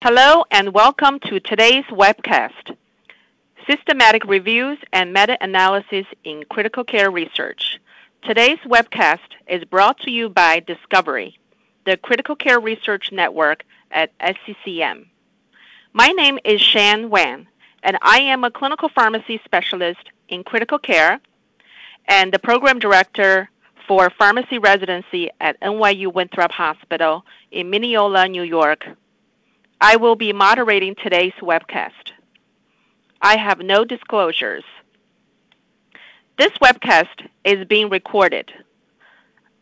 Hello and welcome to today's webcast, Systematic Reviews and Meta-Analyses in Critical Care Research. Today's webcast is brought to you by Discovery, the Critical Care Research Network at SCCM. My name is Shan Wan, and I am a clinical pharmacy specialist in critical care and the program director for pharmacy residency at NYU Winthrop Hospital in Mineola, New York. I will be moderating today's webcast. I have no disclosures. This webcast is being recorded.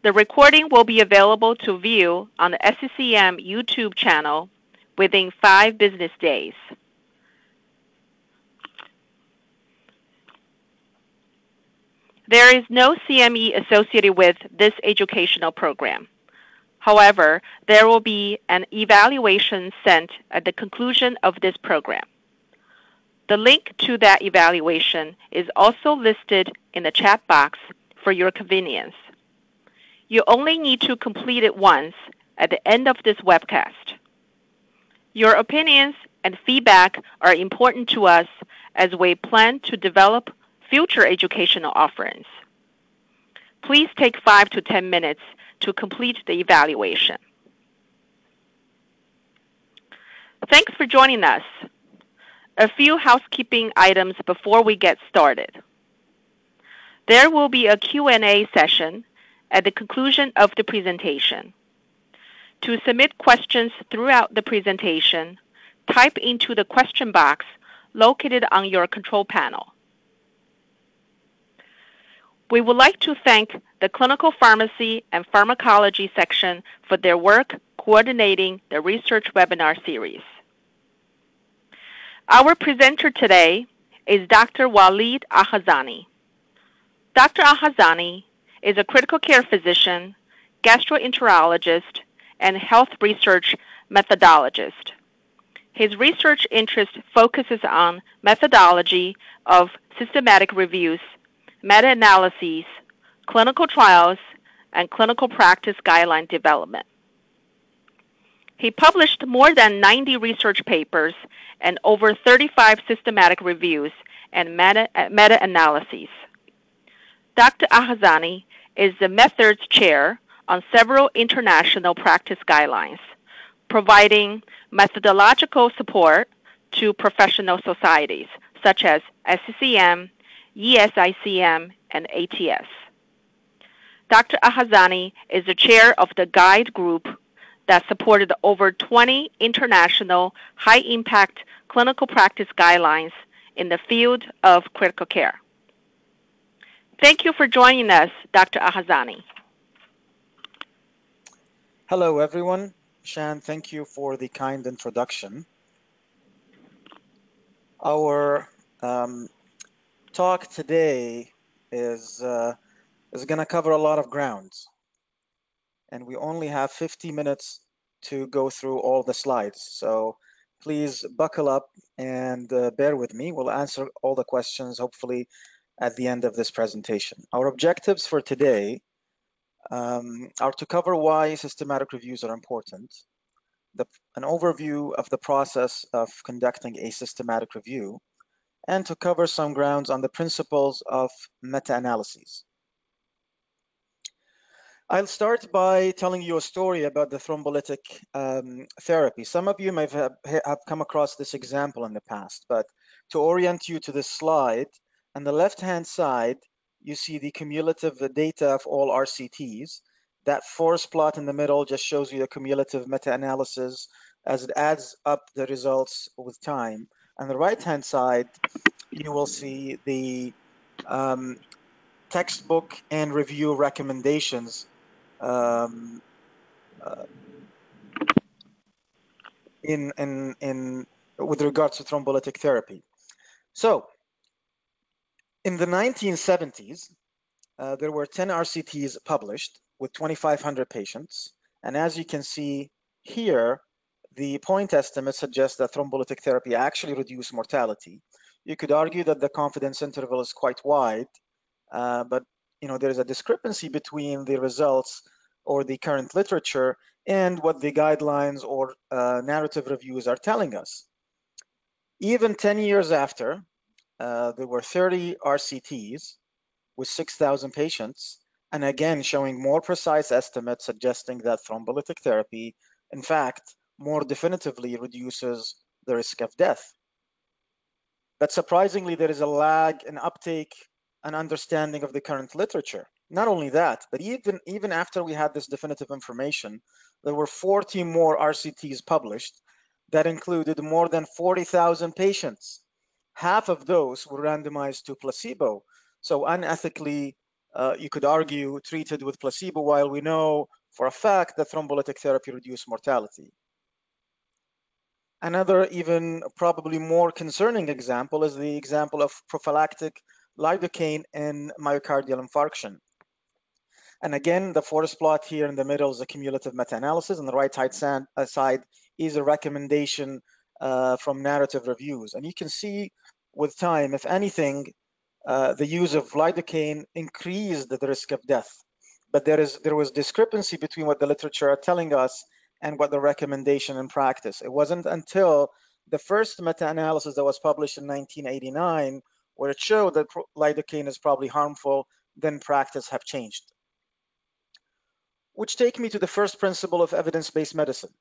The recording will be available to view on the SCCM YouTube channel within 5 business days. There is no CME associated with this educational program. However, there will be an evaluation sent at the conclusion of this program. The link to that evaluation is also listed in the chat box for your convenience. You only need to complete it once at the end of this webcast. Your opinions and feedback are important to us as we plan to develop future educational offerings. Please take 5 to 10 minutes to complete the evaluation. Thanks for joining us. A few housekeeping items before we get started. There will be a Q&A session at the conclusion of the presentation. To submit questions throughout the presentation, type into the question box located on your control panel. We would like to thank the Clinical Pharmacy and Pharmacology section for their work coordinating the research webinar series. Our presenter today is Dr. Walid Ahazani. Dr. Ahazani is a critical care physician, gastroenterologist, and health research methodologist. His research interest focuses on methodology of systematic reviews, meta-analyses, clinical trials, and clinical practice guideline development. He published more than 90 research papers and over 35 systematic reviews and meta-analyses. Dr. Ahazani is the methods chair on several international practice guidelines, providing methodological support to professional societies such as SCCM, ESICM, and ATS. Dr. Ahazani is the chair of the guide group that supported over 20 international high-impact clinical practice guidelines in the field of critical care. Thank you for joining us, Dr. Ahazani. Hello, everyone. Shan, thank you for the kind introduction. Our talk today is going to cover a lot of grounds, and we only have 50 minutes to go through all the slides. So please buckle up and bear with me. We'll answer all the questions, hopefully, at the end of this presentation. Our objectives for today are to cover why systematic reviews are important, an overview of the process of conducting a systematic review, and to cover some grounds on the principles of meta-analyses. I'll start by telling you a story about the thrombolytic therapy. Some of you may have come across this example in the past, but to orient you to this slide, on the left-hand side, you see the cumulative data of all RCTs. That forest plot in the middle just shows you the cumulative meta-analysis as it adds up the results with time. On the right-hand side, you will see the textbook and review recommendations with regards to thrombolytic therapy. So, in the 1970s, there were 10 RCTs published with 2,500 patients, and as you can see here, the point estimate suggests that thrombolytic therapy actually reduced mortality. You could argue that the confidence interval is quite wide, but there is a discrepancy between the results or the current literature and what the guidelines or narrative reviews are telling us. Even 10 years after, there were 30 RCTs with 6,000 patients, and again showing more precise estimates suggesting that thrombolytic therapy, in fact, more definitively reduces the risk of death. But surprisingly, there is a lag in uptake and understanding of the current literature. Not only that, but even after we had this definitive information, there were 40 more RCTs published that included more than 40,000 patients. Half of those were randomized to placebo. So unethically, you could argue, treated with placebo, while we know for a fact that thrombolytic therapy reduced mortality. Another even probably more concerning example is the example of prophylactic lidocaine in myocardial infarction. And again, the forest plot here in the middle is a cumulative meta-analysis, and the right side is a recommendation from narrative reviews. And you can see with time, if anything, the use of lidocaine increased the risk of death. But there was discrepancy between what the literature are telling us and what the recommendation in practice. It wasn't until the first meta-analysis that was published in 1989, where it showed that lidocaine is probably harmful, then practice have changed. Which take me to the first principle of evidence-based medicine.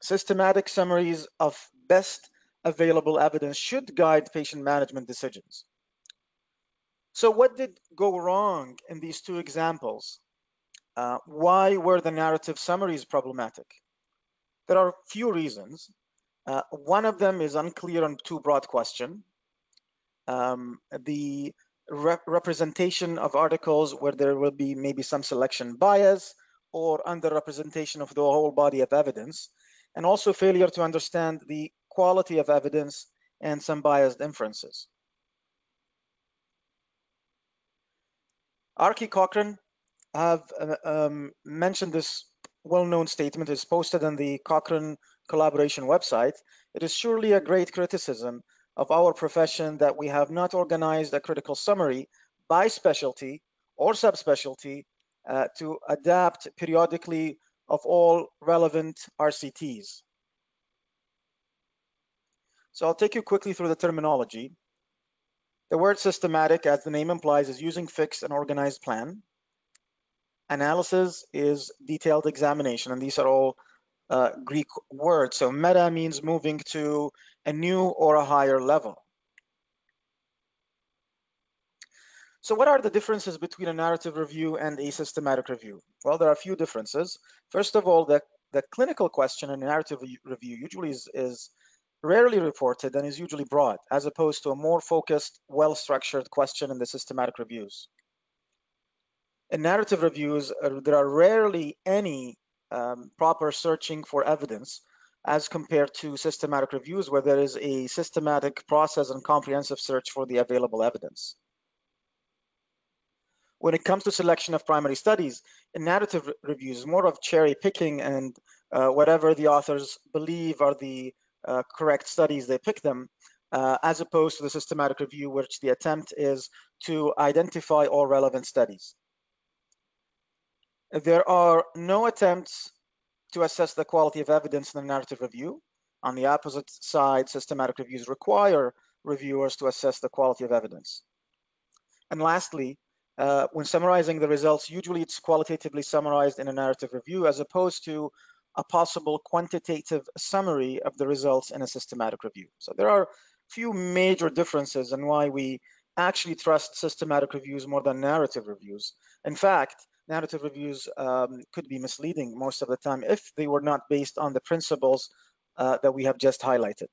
Systematic summaries of best available evidence should guide patient management decisions. So what did go wrong in these two examples? Why were the narrative summaries problematic? There are few reasons. One of them is unclear on too broad question. The representation of articles where there will be maybe some selection bias or underrepresentation of the whole body of evidence, and also failure to understand the quality of evidence and some biased inferences. Archie Cochran have mentioned this well-known statement. Is posted on the Cochrane collaboration website. It is surely a great criticism of our profession that we have not organized a critical summary by specialty or subspecialty to adapt periodically of all relevant RCTs. So I'll take you quickly through the terminology. The word systematic, as the name implies, is using fixed and organized plan. Analysis is detailed examination, and these are all Greek words. So meta means moving to a new or a higher level. So what are the differences between a narrative review and a systematic review? Well, there are a few differences. First of all, the clinical question in a narrative review usually is rarely reported and is usually broad, as opposed to a more focused, well-structured question in the systematic reviews. In narrative reviews, there are rarely any proper searching for evidence as compared to systematic reviews, where there is a systematic process and comprehensive search for the available evidence. When it comes to selection of primary studies, in narrative reviews, more of cherry picking and whatever the authors believe are the correct studies, they pick them, as opposed to the systematic review, which the attempt is to identify all relevant studies. There are no attempts to assess the quality of evidence in the narrative review. On the opposite side, systematic reviews require reviewers to assess the quality of evidence. And lastly, when summarizing the results, usually it's qualitatively summarized in a narrative review as opposed to a possible quantitative summary of the results in a systematic review. So there are a few major differences in why we actually trust systematic reviews more than narrative reviews. In fact, narrative reviews could be misleading most of the time if they were not based on the principles that we have just highlighted.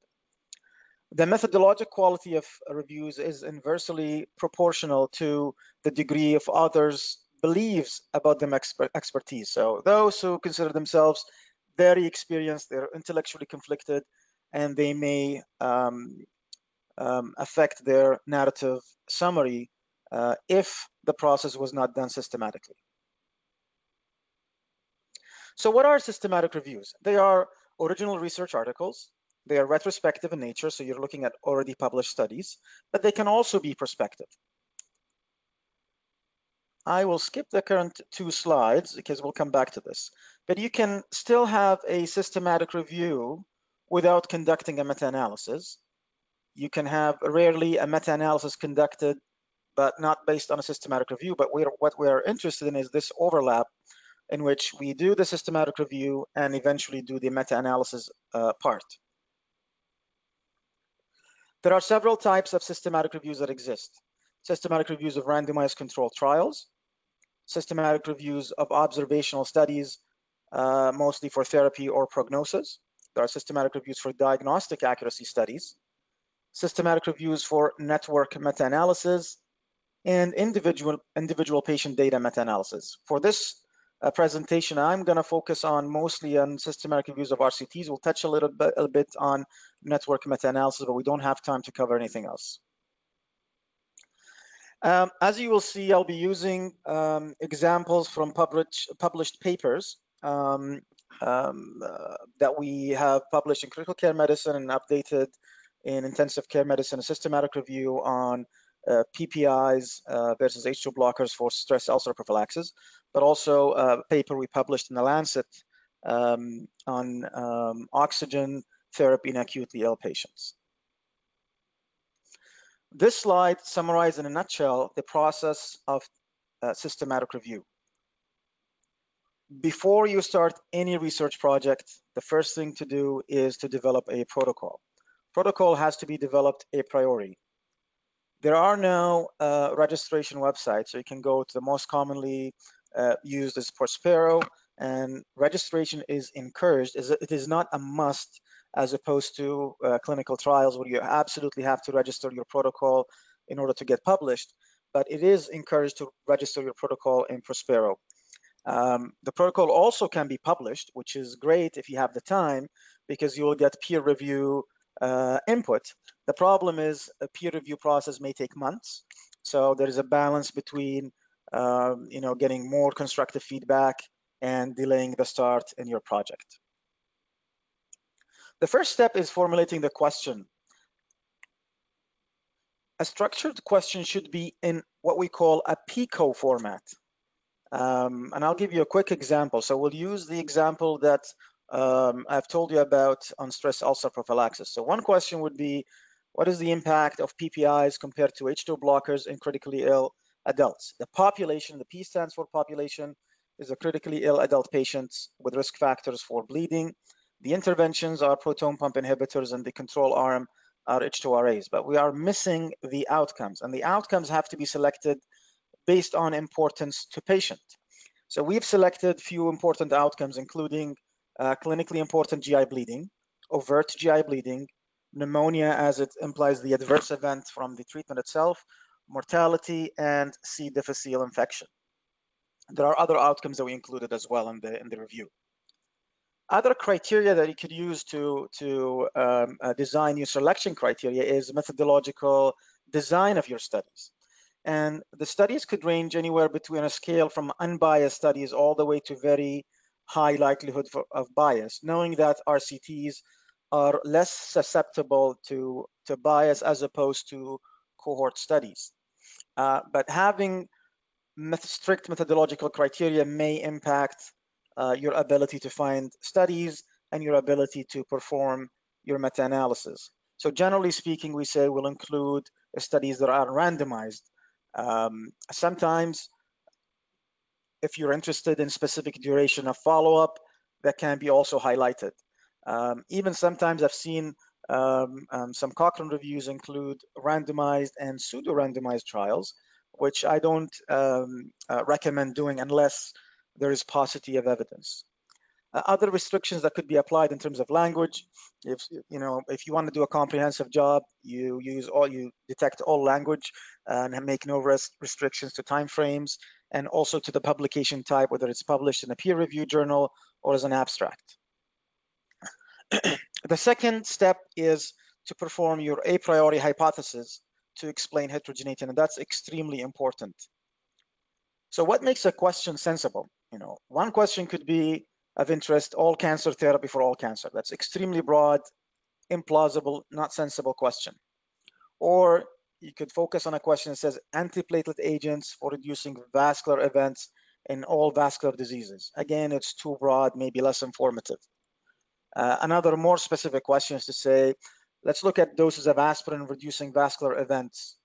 The methodologic quality of reviews is inversely proportional to the degree of authors' beliefs about their expertise. So those who consider themselves very experienced, they're intellectually conflicted, and they may affect their narrative summary if the process was not done systematically. So what are systematic reviews? They are original research articles. They are retrospective in nature, so you're looking at already published studies, but they can also be prospective. I will skip the current 2 slides because we'll come back to this. But you can still have a systematic review without conducting a meta-analysis. You can have rarely a meta-analysis conducted, but not based on a systematic review. But what we're interested in is this overlap in which we do the systematic review and eventually do the meta-analysis part. There are several types of systematic reviews that exist. Systematic reviews of randomized controlled trials, systematic reviews of observational studies, mostly for therapy or prognosis. There are systematic reviews for diagnostic accuracy studies, systematic reviews for network meta-analysis, and individual patient data meta-analysis. For this presentation, I'm going to focus on mostly on systematic reviews of RCTs. We'll touch a little bit on network meta-analysis, but we don't have time to cover anything else. As you will see, I'll be using examples from published papers that we have published in critical care medicine and updated in intensive care medicine, a systematic review on PPIs versus H2 blockers for stress ulcer prophylaxis, but also a paper we published in the Lancet on oxygen therapy in acutely ill patients. This slide summarizes in a nutshell the process of systematic review. Before you start any research project, the first thing to do is to develop a protocol. Protocol has to be developed a priori. There are no registration websites, so you can go to the most commonly used is Prospero, and registration is encouraged. It is not a must, as opposed to clinical trials where you absolutely have to register your protocol in order to get published, but it is encouraged to register your protocol in Prospero. The protocol also can be published, which is great if you have the time, because you will get peer review input. The problem is a peer review process may take months, so there is a balance between getting more constructive feedback and delaying the start in your project. The first step is formulating the question. A structured question should be in what we call a PICO format. And I'll give you a quick example. So we'll use the example that I've told you about on stress ulcer prophylaxis. So one question would be, what is the impact of PPIs compared to H2 blockers in critically ill adults? The population, the P stands for population, is the critically ill adult patients with risk factors for bleeding. The interventions are proton pump inhibitors, and the control arm are H2RAs. But we are missing the outcomes, and the outcomes have to be selected based on importance to patient. So we've selected few important outcomes, including clinically important GI bleeding, overt GI bleeding, pneumonia as it implies the adverse event from the treatment itself, mortality, and C. difficile infection. There are other outcomes that we included as well in the review. Other criteria that you could use to design your selection criteria is methodological design of your studies. And the studies could range anywhere between a scale from unbiased studies all the way to very high likelihood of bias, knowing that RCTs are less susceptible to bias as opposed to cohort studies. But having strict methodological criteria may impact your ability to find studies and your ability to perform your meta-analysis. So generally speaking, we say we'll include studies that are randomized. Sometimes, if you're interested in specific duration of follow-up, that can be also highlighted. Even sometimes I've seen some Cochrane reviews include randomized and pseudo-randomized trials, which I don't recommend doing unless there is paucity of evidence. Other restrictions that could be applied in terms of language, if you want to do a comprehensive job, you detect all language and make no restrictions to timeframes, and also to the publication type, whether it's published in a peer-reviewed journal or as an abstract. The second step is to perform your a priori hypothesis to explain heterogeneity, and that's extremely important. So what makes a question sensible? One question could be of interest, all cancer therapy for all cancer. That's extremely broad, implausible, not sensible question. Or you could focus on a question that says antiplatelet agents for reducing vascular events in all vascular diseases. Again, it's too broad, maybe less informative. Another more specific question is to say, let's look at doses of aspirin reducing vascular events.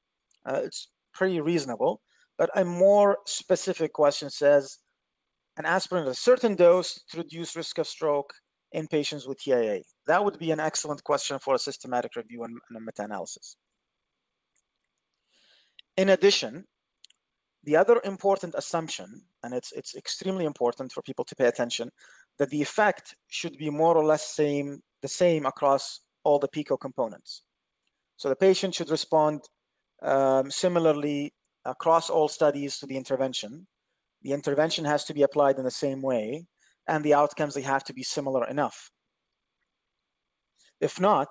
It's pretty reasonable, but a more specific question says, an aspirin at a certain dose to reduce risk of stroke in patients with TIA. That would be an excellent question for a systematic review and a meta-analysis. In addition, the other important assumption, and it's extremely important for people to pay attention, that the effect should be more or less the same across all the PICO components. So the patient should respond similarly across all studies to the intervention. The intervention has to be applied in the same way, and the outcomes, they have to be similar enough. If not,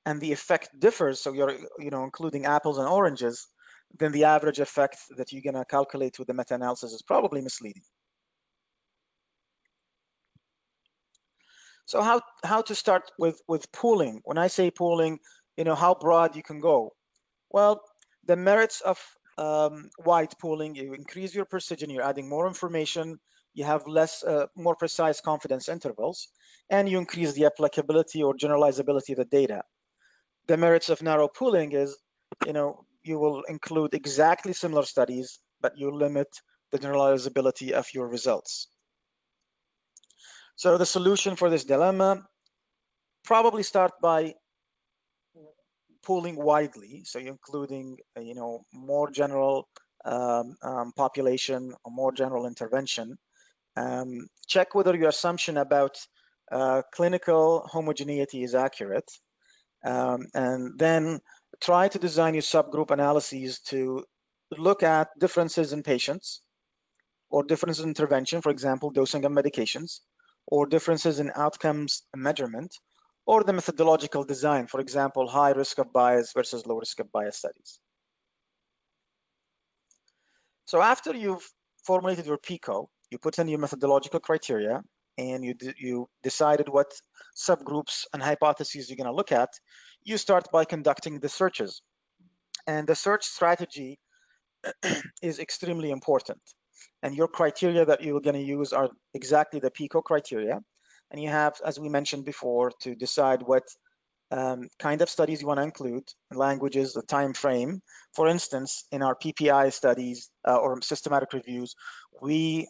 and the effect differs, so you're including apples and oranges, then the average effect that you're going to calculate with the meta-analysis is probably misleading. So how to start with pooling? When I say pooling, how broad you can go. Well, the merits of wide pooling, you increase your precision, you're adding more information, you have more precise confidence intervals, and you increase the applicability or generalizability of the data. The merits of narrow pooling is, you will include exactly similar studies, but you limit the generalizability of your results. So the solution for this dilemma, probably start by pooling widely, so you're including more general population or more general intervention. Check whether your assumption about clinical homogeneity is accurate, and then try to design your subgroup analyses to look at differences in patients or differences in intervention, for example, dosing of medications, or differences in outcomes measurement, or the methodological design, for example, high risk of bias versus low risk of bias studies. So after you've formulated your PICO, you put in your methodological criteria, and you decided what subgroups and hypotheses you're going to look at, you start by conducting the searches. And the search strategy is extremely important. And your criteria that you're going to use are exactly the PICO criteria. And you have, as we mentioned before, to decide what kind of studies you want to include, languages, the time frame. For instance, in our PPI studies or systematic reviews, we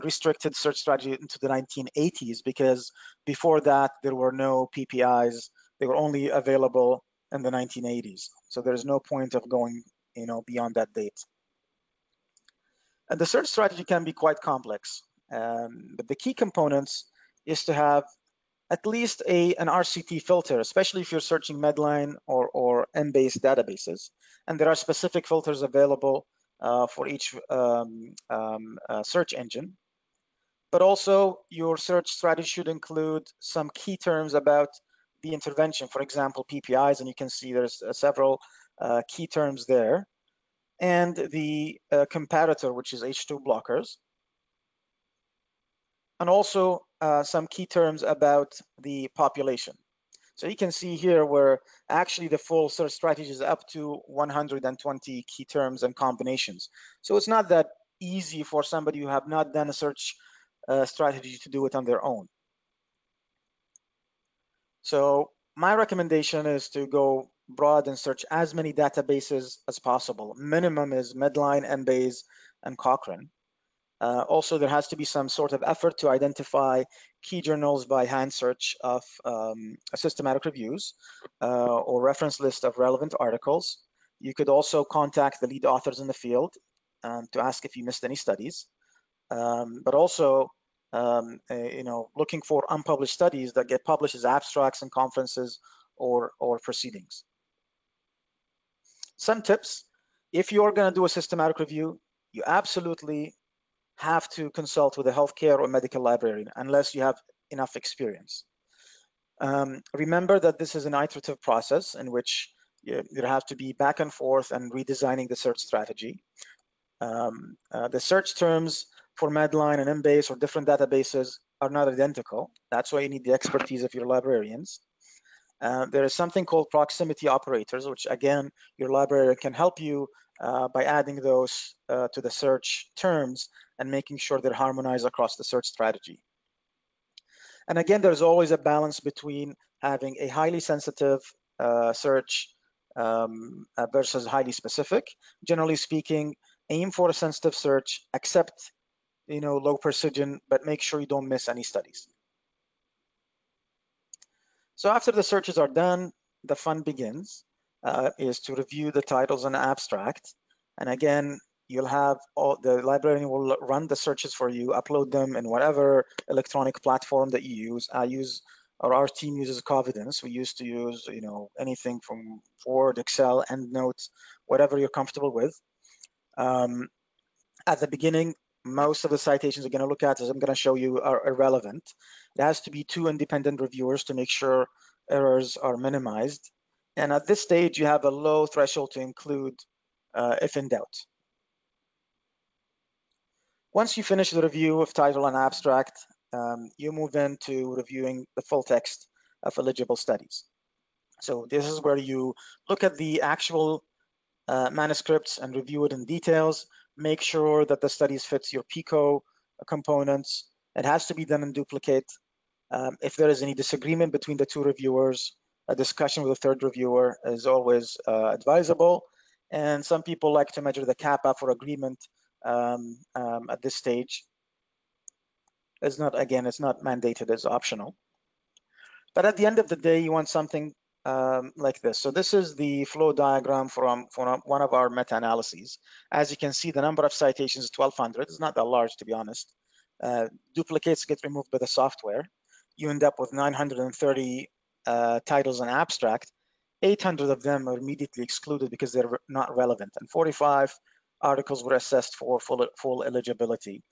restricted search strategy into the 1980s because before that there were no PPIs. They were only available in the 1980s. So there's no point of going beyond that date. And the search strategy can be quite complex, but the key components is to have at least an RCT filter, especially if you're searching Medline or M-based databases. And there are specific filters available for each search engine. But also your search strategy should include some key terms about the intervention, for example, PPIs, and you can see there's several key terms there. And the comparator, which is H2 blockers. And also some key terms about the population. So you can see here where actually the full search strategy is up to 120 key terms and combinations. So it's not that easy for somebody who have not done a search strategy to do it on their own. So my recommendation is to go broad and search as many databases as possible. Minimum is Medline, Embase, and Cochrane. Also, there has to be some sort of effort to identify key journals by hand search of systematic reviews or reference list of relevant articles. You could also contact the lead authors in the field to ask if you missed any studies, but also looking for unpublished studies that get published as abstracts in conferences or proceedings. Some tips: if you're going to do a systematic review, you absolutely have to consult with a healthcare or medical librarian unless you have enough experience. Remember that this is an iterative process in which there have to be back and forth and redesigning the search strategy. The search terms for Medline and Embase or different databases are not identical. That's why you need the expertise of your librarians. There is something called proximity operators, which again, your library can help you by adding those to the search terms and making sure they're harmonized across the search strategy. And again, there's always a balance between having a highly sensitive search versus highly specific. Generally speaking, aim for a sensitive search, accept low precision, but make sure you don't miss any studies. So after the searches are done, the fun begins, is to review the titles and abstract. And again, you'll have the librarian will run the searches for you, upload them in whatever electronic platform that you use. Our team uses Confidence. We used to use, anything from Word, Excel, EndNote, whatever you're comfortable with. At the beginning, most of the citations you're going to look at, as I'm going to show you, are irrelevant. It has to be 2 independent reviewers to make sure errors are minimized. And at this stage, you have a low threshold to include if in doubt. Once you finish the review of title and abstract, you move into reviewing the full text of eligible studies. So this is where you look at the actual manuscripts and review it in details. Make sure that the studies fits your PICO components. It has to be done in duplicate. If there is any disagreement between the 2 reviewers, a discussion with a 3rd reviewer is always advisable. And some people like to measure the kappa for agreement at this stage. It's not mandated, it's optional. But at the end of the day, you want something like this. So this is the flow diagram from one of our meta-analyses. As you can see, the number of citations is 1,200. It's not that large, to be honest. Duplicates get removed by the software. You end up with 930 titles and abstract. 800 of them are immediately excluded because they're not relevant, and 45 articles were assessed for full eligibility.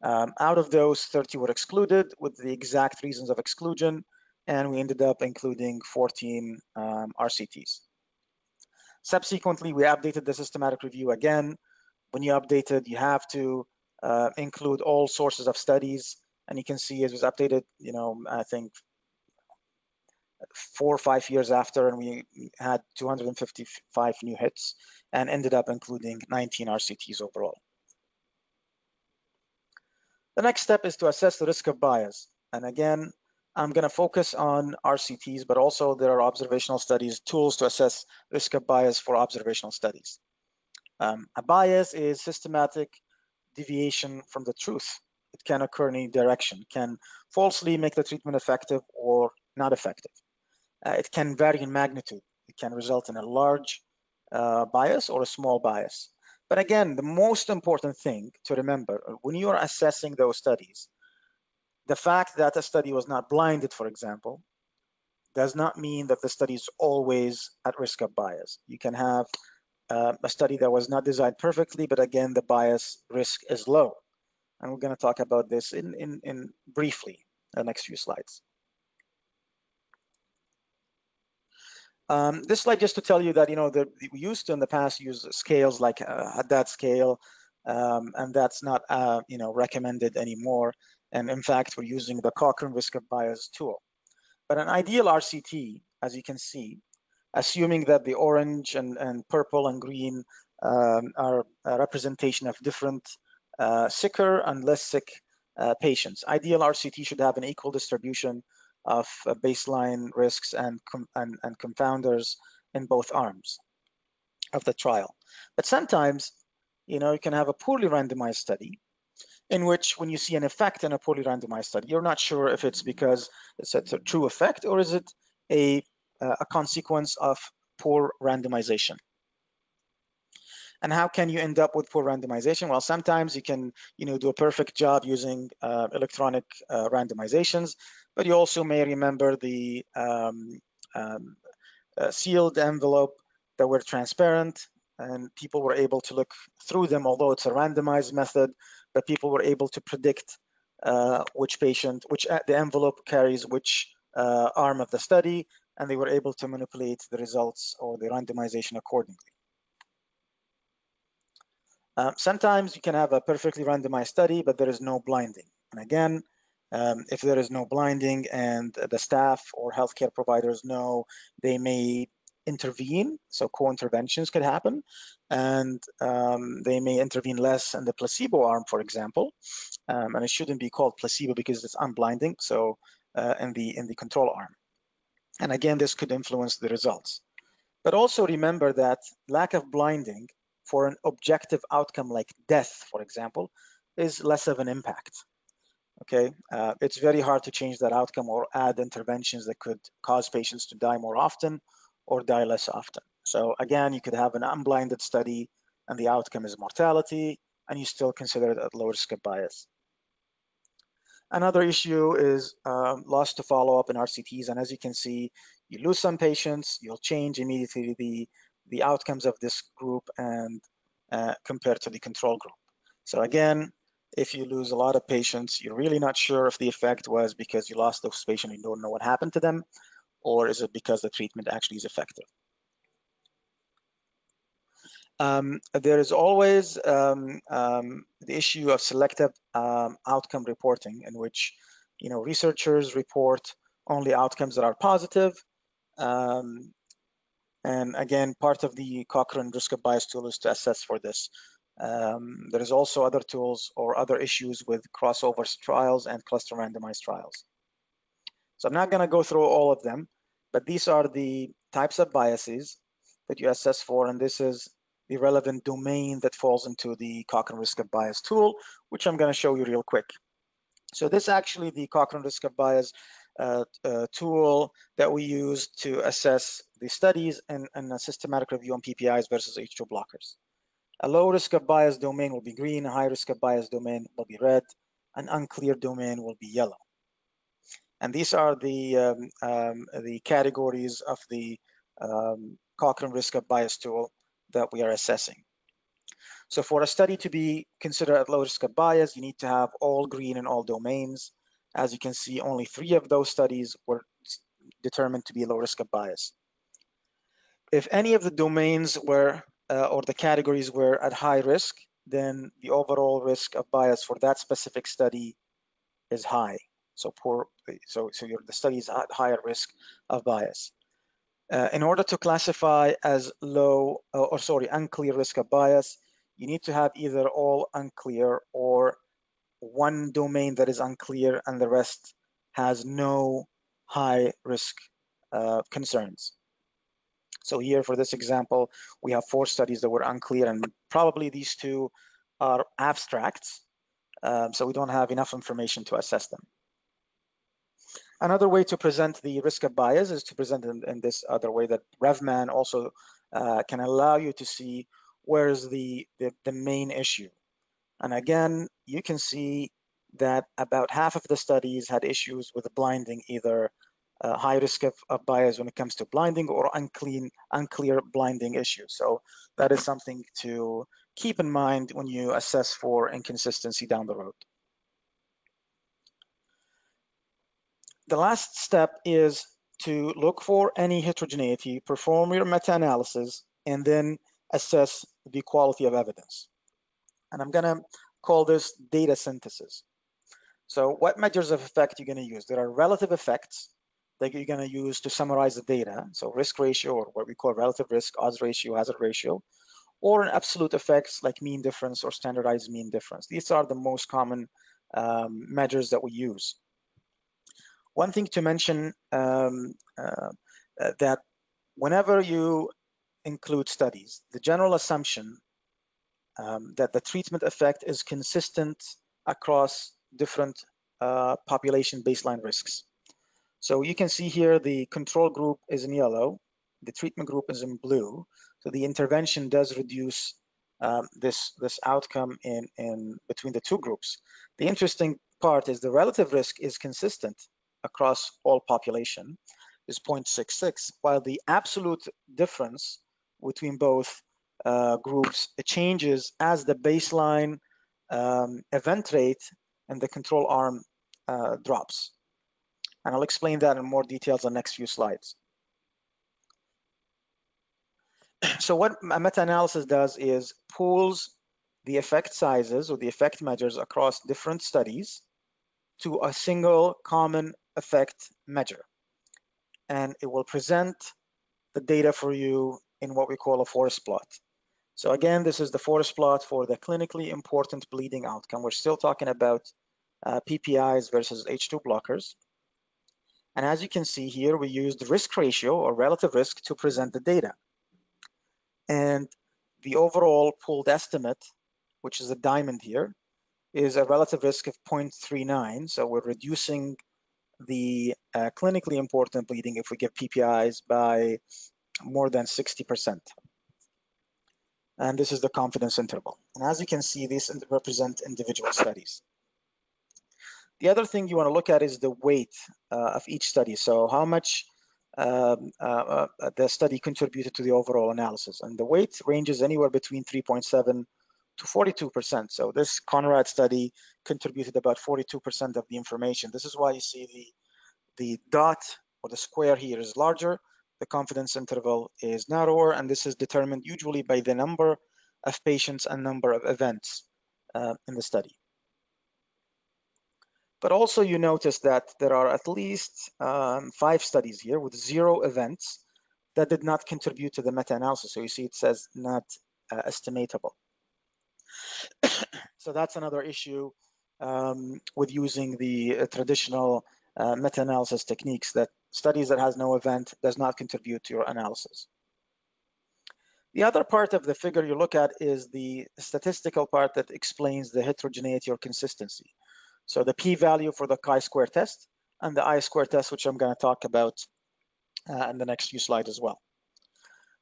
Out of those, 30 were excluded with the exact reasons of exclusion, and we ended up including 14 RCTs. Subsequently, we updated the systematic review again. When you update it, you have to include all sources of studies, and you can see it was updated, I think 4 or 5 years after, and we had 255 new hits and ended up including 19 RCTs overall. The next step is to assess the risk of bias. And again, I'm going to focus on RCTs, but also there are observational studies, tools to assess risk of bias for observational studies. A bias is systematic deviation from the truth. It can occur in any direction, can falsely make the treatment effective or not effective. It can vary in magnitude. It can result in a large bias or a small bias. But again, the most important thing to remember when you are assessing those studies, the fact that a study was not blinded, for example, does not mean that the study is always at risk of bias. You can have a study that was not designed perfectly, but again, the bias risk is low. And we're going to talk about this in briefly in the next few slides. This slide just to tell you that we used to in the past use scales like Haddad scale, and that's not recommended anymore. And in fact, we're using the Cochrane risk of bias tool. But an ideal RCT, as you can see, assuming that the orange and purple and green are a representation of different sicker and less sick patients. Ideal RCT should have an equal distribution of baseline risks and confounders in both arms of the trial. But sometimes, you can have a poorly randomized study in which when you see an effect in a poorly randomized study, you're not sure if it's because it's a true effect or is it a consequence of poor randomization. And how can you end up with poor randomization? Well, sometimes you can do a perfect job using electronic randomizations, but you also may remember the sealed envelope that were transparent and people were able to look through them, although it's a randomized method, but people were able to predict which the envelope carries which arm of the study, and they were able to manipulate the results or the randomization accordingly. Sometimes you can have a perfectly randomized study, but there is no blinding. And again, If there is no blinding and the staff or healthcare providers know, they may intervene, so co-interventions could happen, and they may intervene less in the placebo arm, for example, and it shouldn't be called placebo because it's unblinding, so in the control arm. And again, this could influence the results. But also remember that lack of blinding for an objective outcome like death, for example, is less of an impact. Okay, it's very hard to change that outcome or add interventions that could cause patients to die more often or die less often. So again, you could have an unblinded study and the outcome is mortality, and you still consider it at low risk of bias. Another issue is loss to follow-up in RCTs, and as you can see, you lose some patients, you'll change immediately the outcomes of this group and compared to the control group. So again, if you lose a lot of patients, you're really not sure if the effect was because you lost those patients and you don't know what happened to them, or is it because the treatment actually is effective. There is always the issue of selective outcome reporting, in which researchers report only outcomes that are positive. And again, part of the Cochrane risk of bias tool is to assess for this. There is also other tools or other issues with crossover trials and cluster randomized trials. So I'm not going to go through all of them, but these are the types of biases that you assess for, and this is the relevant domain that falls into the Cochrane risk of bias tool, which I'm going to show you real quick. So this actually the Cochrane risk of bias tool that we use to assess the studies and a systematic review on PPIs versus H2 blockers. A low risk of bias domain will be green, a high risk of bias domain will be red, an unclear domain will be yellow. And these are the categories of the Cochrane risk of bias tool that we are assessing. So for a study to be considered at low risk of bias, you need to have all green in all domains. As you can see, only 3 of those studies were determined to be low risk of bias. If any of the domains were or the categories were at high risk, then the overall risk of bias for that specific study is high. So the study is at higher risk of bias. In order to classify as unclear risk of bias, you need to have either all unclear or one domain that is unclear and the rest has no high risk concerns. So here for this example, we have 4 studies that were unclear, and probably these 2 are abstracts, so we don't have enough information to assess them. Another way to present the risk of bias is to present in this other way that RevMan also can allow you to see where is the main issue. And again, you can see that about half of the studies had issues with blinding, either high risk of bias when it comes to blinding or unclear blinding issues. So that is something to keep in mind when you assess for inconsistency down the road. The last step is to look for any heterogeneity, perform your meta-analysis, and then assess the quality of evidence. And I'm going to call this data synthesis. So what measures of effect you're going to use? There are relative effects that you're going to use to summarize the data. So risk ratio, or what we call relative risk, odds ratio, hazard ratio, or an absolute effects like mean difference or standardized mean difference. These are the most common measures that we use. One thing to mention that whenever you include studies, the general assumption that the treatment effect is consistent across different population baseline risks. So you can see here the control group is in yellow, the treatment group is in blue. So the intervention does reduce this outcome in between the 2 groups. The interesting part is the relative risk is consistent across all population, is 0.66, while the absolute difference between both groups, it changes as the baseline event rate in the control arm drops. And I'll explain that in more details on the next few slides. So what a meta-analysis does is pools the effect sizes or the effect measures across different studies to a single common effect measure. And it will present the data for you in what we call a forest plot. So again, this is the forest plot for the clinically important bleeding outcome. We're still talking about PPIs versus H2 blockers. And as you can see here, we used risk ratio or relative risk to present the data. And the overall pooled estimate, which is a diamond here, is a relative risk of 0.39. So we're reducing the clinically important bleeding if we give PPIs by more than 60%. And this is the confidence interval. And as you can see, these represent individual studies. The other thing you want to look at is the weight of each study. So how much the study contributed to the overall analysis. And the weight ranges anywhere between 3.7 to 42%. So this Conrad study contributed about 42% of the information. This is why you see the dot or the square here is larger, the confidence interval is narrower, and this is determined usually by the number of patients and number of events in the study. But also you notice that there are at least 5 studies here with 0 events that did not contribute to the meta-analysis. So you see it says not estimatable. So that's another issue with using the traditional meta-analysis techniques, that studies that has no event does not contribute to your analysis. The other part of the figure you look at is the statistical part that explains the heterogeneity or consistency. So the p-value for the chi-square test and the I-square test, which I'm going to talk about in the next few slides as well.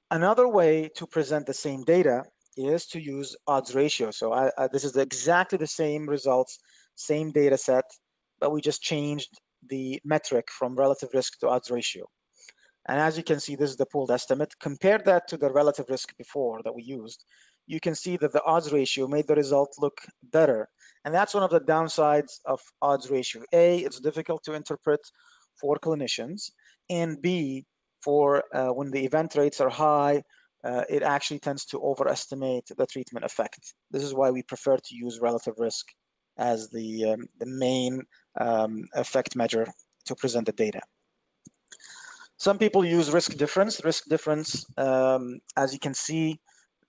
Another way to present the same data is to use odds ratio. So this is exactly the same results, same data set, but we just changed the metric from relative risk to odds ratio. And as you can see, this is the pooled estimate. Compare that to the relative risk before that we used. You can see that the odds ratio made the result look better. And that's one of the downsides of odds ratio. A, it's difficult to interpret for clinicians. And B, for when the event rates are high, it actually tends to overestimate the treatment effect. This is why we prefer to use relative risk as the main effect measure to present the data. Some people use risk difference. Risk difference, as you can see,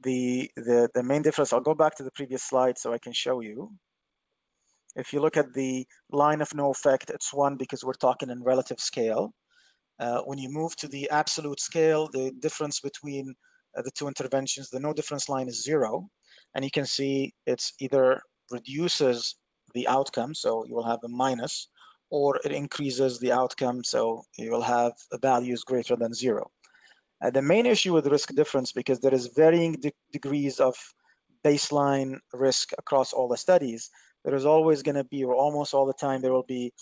the main difference, I'll go back to the previous slide so I can show you. If you look at the line of no effect, it's 1 because we're talking in relative scale. When you move to the absolute scale, the difference between the 2 interventions, the no difference line is 0. And you can see it's either reduces the outcome, so you will have a minus, or it increases the outcome, so you will have values greater than 0. The main issue with risk difference, because there is varying degrees of baseline risk across all the studies, there is always going to be, or almost all the time, there will be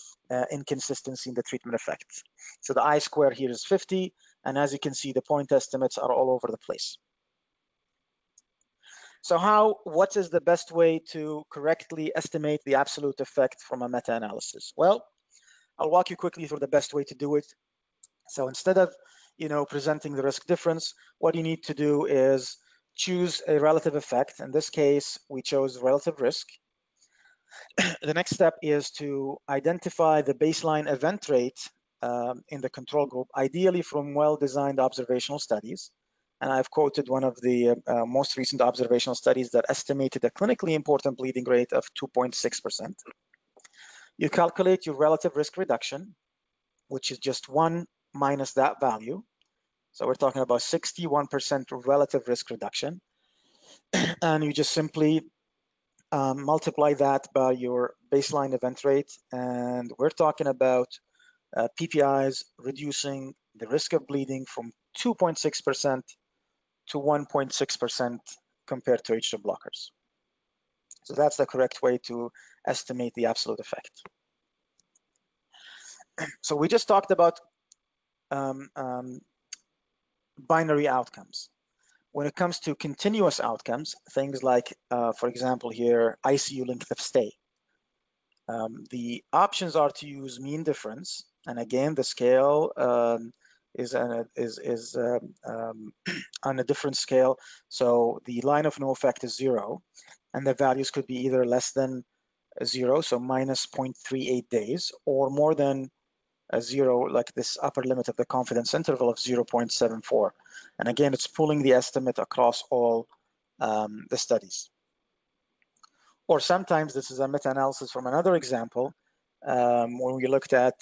inconsistency in the treatment effects. So the I-square here is 50, and as you can see, the point estimates are all over the place. So what is the best way to correctly estimate the absolute effect from a meta-analysis? Well, I'll walk you quickly through the best way to do it. So instead of presenting the risk difference, what you need to do is choose a relative effect. In this case, we chose relative risk. The next step is to identify the baseline event rate in the control group, ideally from well-designed observational studies. And I've quoted one of the most recent observational studies that estimated a clinically important bleeding rate of 2.6%. You calculate your relative risk reduction, which is just 1 minus that value. So we're talking about 61% relative risk reduction. And you just simply multiply that by your baseline event rate. And we're talking about PPIs reducing the risk of bleeding from 2.6% to 1.6% compared to H2 blockers. So that's the correct way to estimate the absolute effect. So we just talked about binary outcomes. When it comes to continuous outcomes, things like, for example, here, ICU length of stay. The options are to use mean difference, and again, the scale is on a different scale. So the line of no effect is 0, and the values could be either less than 0, so minus 0.38 days, or more than a 0, like this upper limit of the confidence interval of 0.74. And again, it's pulling the estimate across all the studies. Or sometimes this is a meta-analysis from another example, when we looked at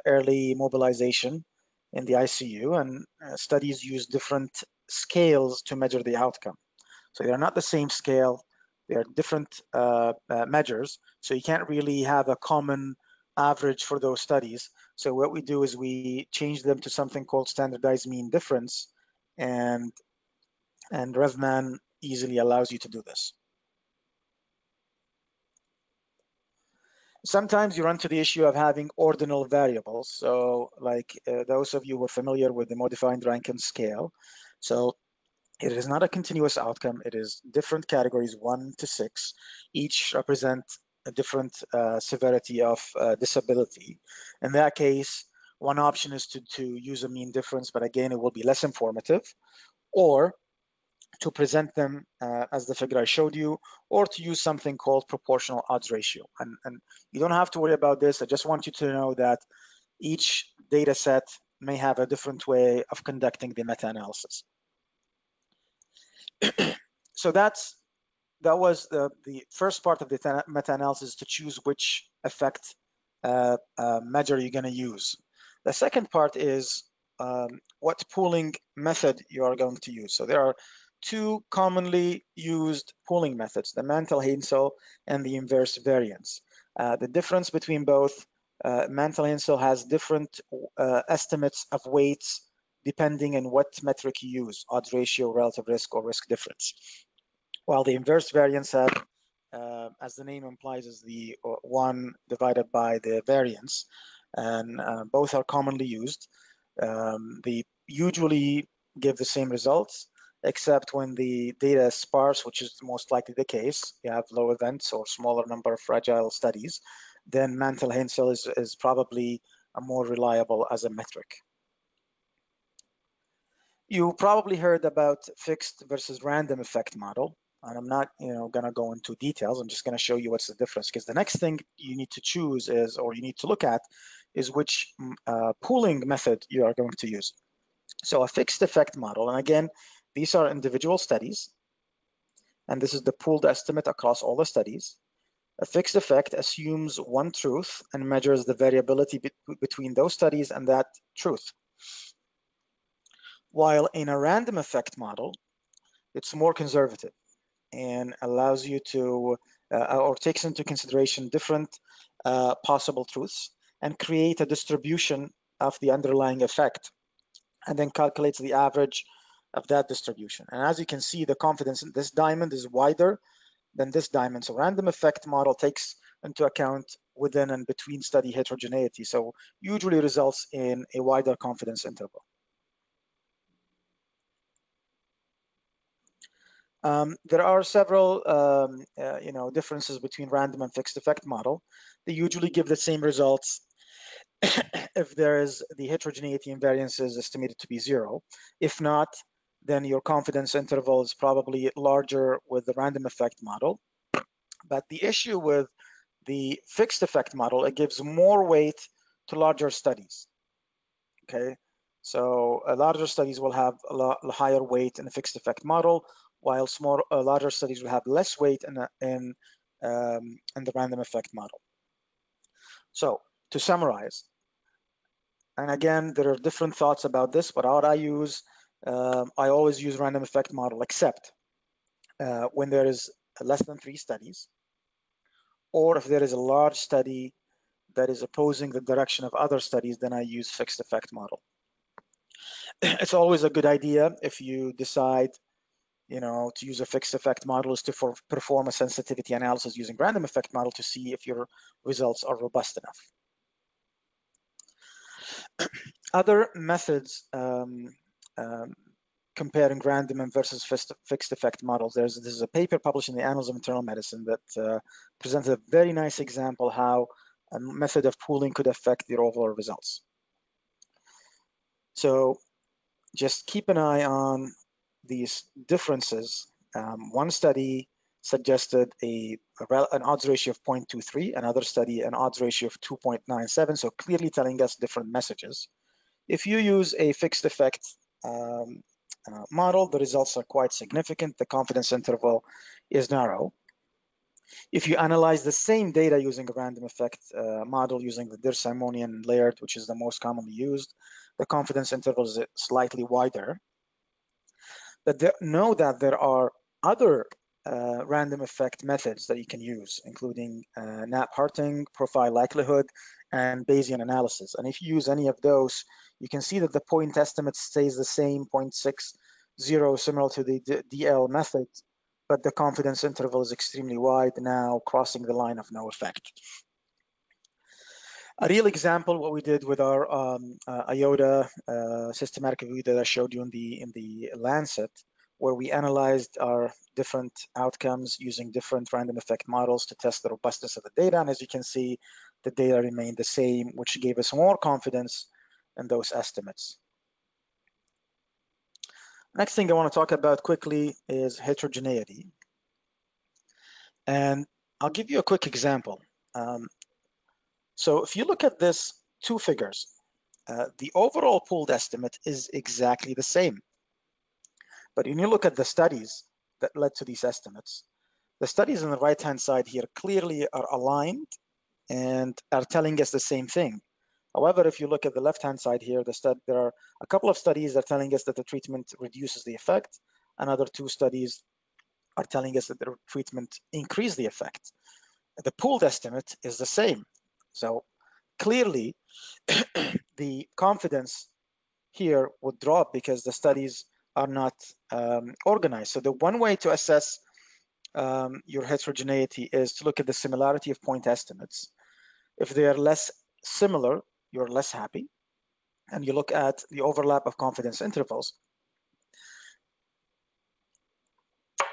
early mobilization in the ICU, and studies use different scales to measure the outcome. So they're not the same scale, they're different measures, so you can't really have a common average for those studies. So what we do is we change them to something called standardized mean difference, and RevMan easily allows you to do this. Sometimes you run to the issue of having ordinal variables. So like those of you who are familiar with the modified Rankin scale. So it is not a continuous outcome. It is different categories, 1 to 6. Each represent a different severity of disability. In that case, one option is to use a mean difference, but again, it will be less informative, or to present them as the figure I showed you, or to use something called proportional odds ratio. And you don't have to worry about this. I just want you to know that each data set may have a different way of conducting the meta-analysis. So that was the first part of the meta-analysis, to choose which effect measure you're going to use. The second part is what pooling method you are going to use. So there are two commonly used pooling methods, the Mantel-Haenszel and the inverse variance. The difference between both, Mantel-Haenszel has different estimates of weights depending on what metric you use, odds ratio, relative risk, or risk difference. While the inverse variance have, as the name implies, is the 1 divided by the variance, and both are commonly used. They usually give the same results, except when the data is sparse, which is most likely the case. You have low events or smaller number of fragile studies, then Mantel-Haenszel is probably more reliable as a metric. You probably heard about fixed versus random effect model, and I'm not going to go into details. I'm just going to show you what's the difference, because the next thing you need to choose is, or you need to look at, is which pooling method you are going to use. So a fixed effect model, and again, these are individual studies, and this is the pooled estimate across all the studies. A fixed effect assumes one truth and measures the variability between those studies and that truth. While in a random effect model, it's more conservative and allows you to, or takes into consideration different possible truths and create a distribution of the underlying effect, and then calculates the average of that distribution. And as you can see, the confidence in this diamond is wider than this diamond. So random effect model takes into account within and between study heterogeneity, so usually results in a wider confidence interval. There are several differences between random and fixed effect model. They usually give the same results if there is the heterogeneity and variance is estimated to be 0. If not, then your confidence interval is probably larger with the random effect model. But the issue with the fixed effect model, it gives more weight to larger studies. Okay, so larger studies will have a lot higher weight in the fixed effect model, while larger studies will have less weight in the random effect model. So to summarize, and again, there are different thoughts about this, but what I use, I always use random effect model, except when there is less than 3 studies, or if there is a large study that is opposing the direction of other studies, then I use fixed effect model. It's always a good idea if you decide to use a fixed effect model is to perform a sensitivity analysis using random effect model to see if your results are robust enough. Other methods comparing random and versus fixed effect models. This is a paper published in the Annals of Internal Medicine that presents a very nice example how a method of pooling could affect the overall results. So just keep an eye on these differences. One study suggested an odds ratio of 0.23, another study an odds ratio of 2.97, so clearly telling us different messages. If you use a fixed effect model, the results are quite significant. The confidence interval is narrow. If you analyze the same data using a random effect model using the Dir-Simonian layered, which is the most commonly used, the confidence interval is slightly wider. But know that there are other random effect methods that you can use, including Knapp-Harting, profile likelihood, and Bayesian analysis. And if you use any of those, you can see that the point estimate stays the same, 0.60, similar to the DL method, but the confidence interval is extremely wide now, crossing the line of no effect. A real example, what we did with our IOTA systematic review that I showed you in the Lancet, where we analyzed our different outcomes using different random effect models to test the robustness of the data. And as you can see, the data remained the same, which gave us more confidence in those estimates. Next thing I want to talk about quickly is heterogeneity. And I'll give you a quick example. So if you look at this two figures, the overall pooled estimate is exactly the same. But when you look at the studies that led to these estimates, the studies on the right-hand side here clearly are aligned and are telling us the same thing. However, if you look at the left-hand side here, there are a couple of studies that are telling us that the treatment reduces the effect. Another two studies are telling us that the treatment increases the effect. The pooled estimate is the same. So clearly, the confidence here would drop because the studies are not organized. So the one way to assess your heterogeneity is to look at the similarity of point estimates. If they are less similar, you're less happy. And you look at the overlap of confidence intervals.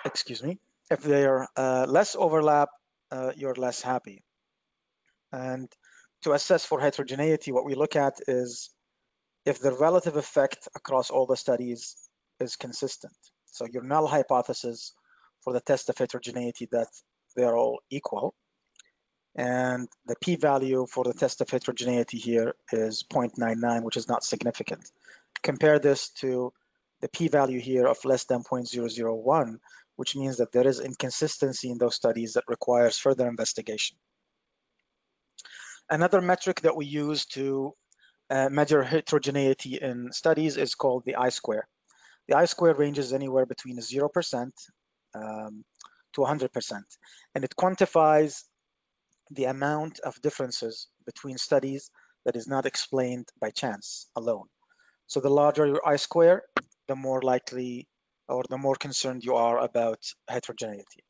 Excuse me. If they are less overlap, you're less happy. And to assess for heterogeneity, what we look at is if the relative effect across all the studies is consistent. So your null hypothesis for the test of heterogeneity that they're all equal. And the p-value for the test of heterogeneity here is 0.99, which is not significant. Compare this to the p-value here of less than 0.001, which means that there is inconsistency in those studies that requires further investigation. Another metric that we use to measure heterogeneity in studies is called the I-square. The I-square ranges anywhere between 0% to 100%, and it quantifies the amount of differences between studies that is not explained by chance alone. So the larger your I-square, the more likely or the more concerned you are about heterogeneity.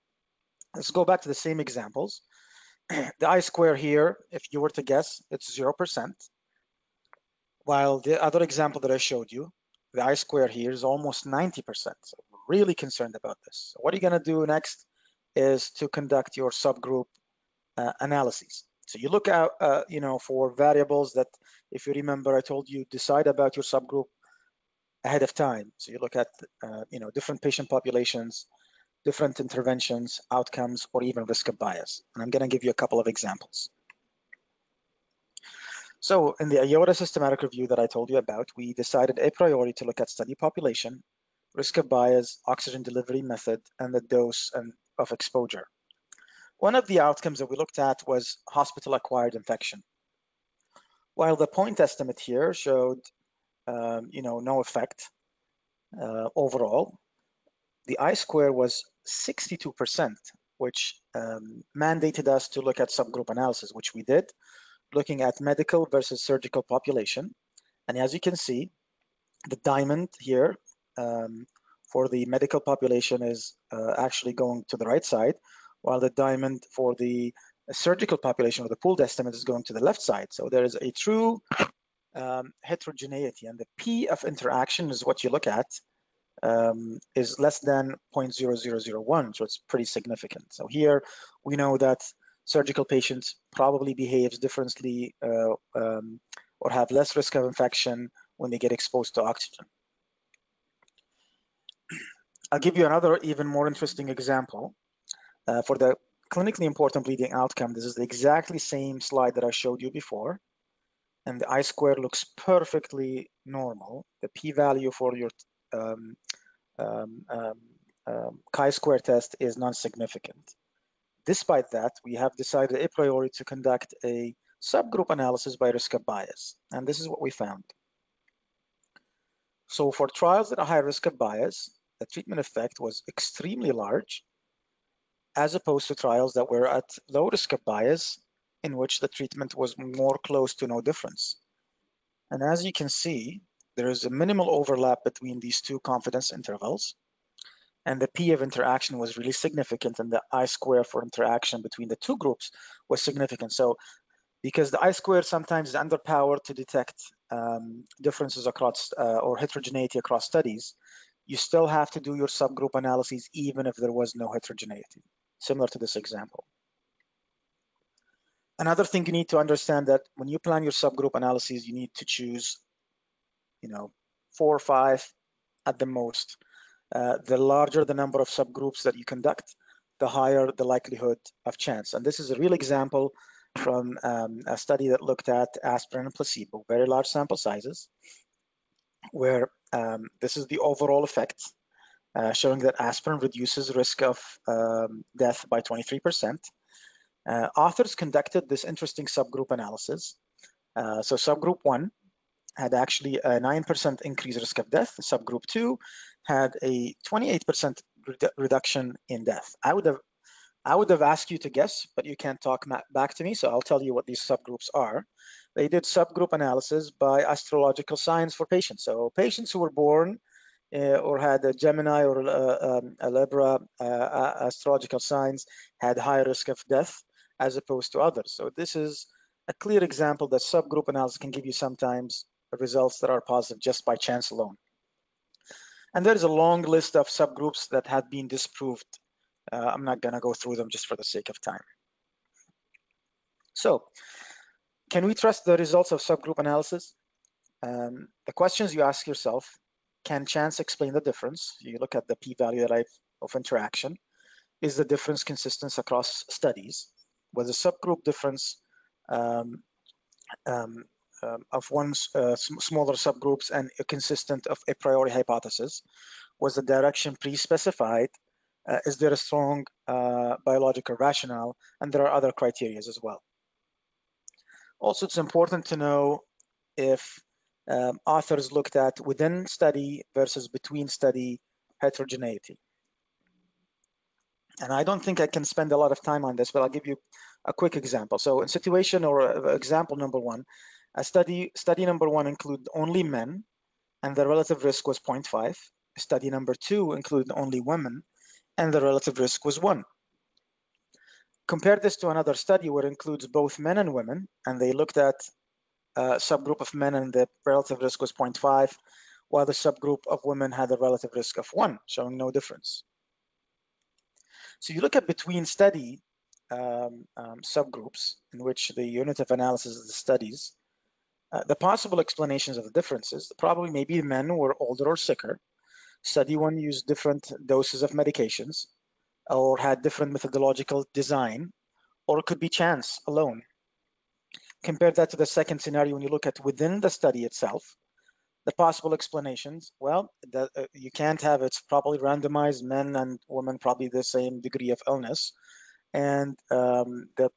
Let's go back to the same examples. The I-square here, if you were to guess, it's 0%, while the other example that I showed you, the I-square here is almost 90%. So we're really concerned about this. So what you're going to do next is to conduct your subgroup analyses. So you look out, for variables that, if you remember, I told you decide about your subgroup ahead of time. So you look at, different patient populations, different interventions, outcomes, or even risk of bias. And I'm going to give you a couple of examples. So in the IOTA systematic review that I told you about, we decided a priori to look at study population, risk of bias, oxygen delivery method, and the dose of exposure. One of the outcomes that we looked at was hospital-acquired infection. While the point estimate here showed, no effect overall, the I-square was 62%, which mandated us to look at subgroup analysis, which we did, looking at medical versus surgical population. And as you can see, the diamond here for the medical population is actually going to the right side, while the diamond for the surgical population or the pooled estimate is going to the left side. So there is a true heterogeneity, and the P of interaction is what you look at is less than 0.0001, so it's pretty significant. So here we know that surgical patients probably behaves differently or have less risk of infection when they get exposed to oxygen. I'll give you another even more interesting example. For the clinically important bleeding outcome, this is the exactly same slide that I showed you before. And the I-square looks perfectly normal. The p-value for your chi-square test is non-significant. Despite that, we have decided a priori to conduct a subgroup analysis by risk of bias. And this is what we found. So for trials at a high risk of bias, the treatment effect was extremely large, as opposed to trials that were at low risk of bias, in which the treatment was more close to no difference. And as you can see, there is a minimal overlap between these two confidence intervals, and the P of interaction was really significant, and the I-square for interaction between the two groups was significant. So because the I-square sometimes is underpowered to detect differences across or heterogeneity across studies, you still have to do your subgroup analyses even if there was no heterogeneity, similar to this example. Another thing you need to understand that when you plan your subgroup analyses, you need to choose, 4 or 5 at the most. The larger the number of subgroups that you conduct, the higher the likelihood of chance. And this is a real example from a study that looked at aspirin and placebo, very large sample sizes, where this is the overall effect, showing that aspirin reduces risk of death by 23%. Authors conducted this interesting subgroup analysis. So subgroup 1 had actually a 9% increased risk of death. Subgroup 2 had a 28% reduction in death. I would have asked you to guess, but you can't talk back to me, so I'll tell you what these subgroups are. They did subgroup analysis by astrological signs for patients. So patients who were born or had a Gemini or a Libra astrological signs had high risk of death as opposed to others. So this is a clear example that subgroup analysis can give you sometimes results that are positive just by chance alone. And there is a long list of subgroups that have been disproved. I'm not going to go through them just for the sake of time. So, can we trust the results of subgroup analysis? The questions you ask yourself: can chance explain the difference? You look at the p-value of interaction. Is the difference consistent across studies? Was a subgroup difference of one smaller subgroups and consistent of a priori hypothesis? Was the direction pre-specified? Is there a strong biological rationale? And there are other criteria as well. Also, it's important to know if authors looked at within study versus between study heterogeneity. And I don't think I can spend a lot of time on this, but I'll give you a quick example. So in situation or example number 1, study number 1 included only men, and the relative risk was 0.5. Study number 2 included only women, and the relative risk was 1. Compare this to another study where it includes both men and women, and they looked at a subgroup of men and the relative risk was 0.5, while the subgroup of women had a relative risk of 1, showing no difference. So you look at between study subgroups in which the unit of analysis is the studies. The possible explanations of the differences, probably maybe men were older or sicker. Study 1 used different doses of medications or had different methodological design, or it could be chance alone. Compare that to the second scenario when you look at within the study itself. The possible explanations, well, you can't have it's probably randomized, men and women probably the same degree of illness. And the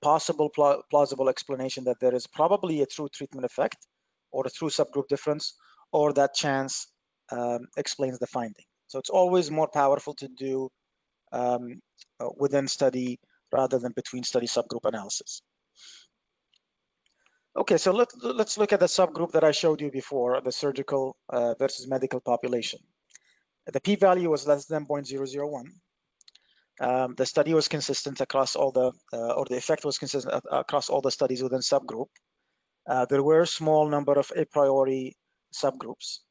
possible plausible explanation that there is probably a true treatment effect or a true subgroup difference, or that chance explains the finding. So it's always more powerful to do within study rather than between study subgroup analysis. Okay, so let's look at the subgroup that I showed you before, the surgical versus medical population. The p-value was less than 0.001. The study was consistent across all the, or the effect was consistent across all the studies within subgroup. There were a small number of a priori subgroups,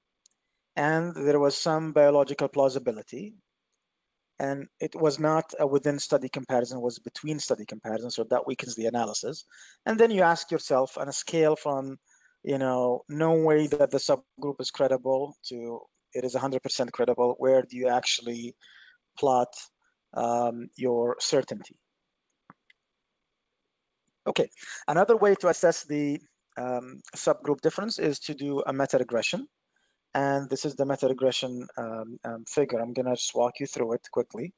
and there was some biological plausibility. And it was not a within study comparison, it was between study comparison, so that weakens the analysis. And then you ask yourself on a scale from, no way that the subgroup is credible to it is 100% credible, where do you actually plot your certainty. Okay, another way to assess the subgroup difference is to do a meta-regression. And this is the meta-regression figure. I'm going to just walk you through it quickly.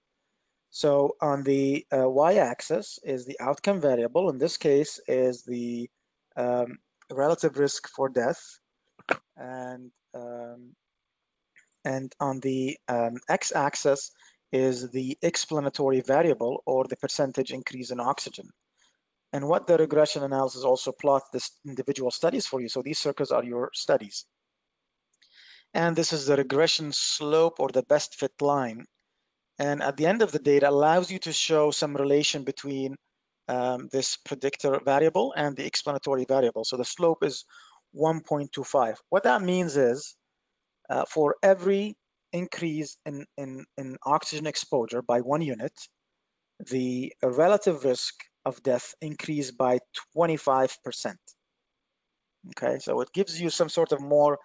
So on the y-axis is the outcome variable. In this case is the relative risk for death. And on the x-axis is the explanatory variable, or the percentage increase in oxygen. And what the regression analysis also plots this individual studies for you. So these circles are your studies. And this is the regression slope, or the best fit line. And at the end of the day, it allows you to show some relation between this predictor variable and the explanatory variable. So the slope is 1.25. What that means is for every increase in oxygen exposure by 1 unit, the relative risk of death increased by 25%. Okay, so it gives you some sort of more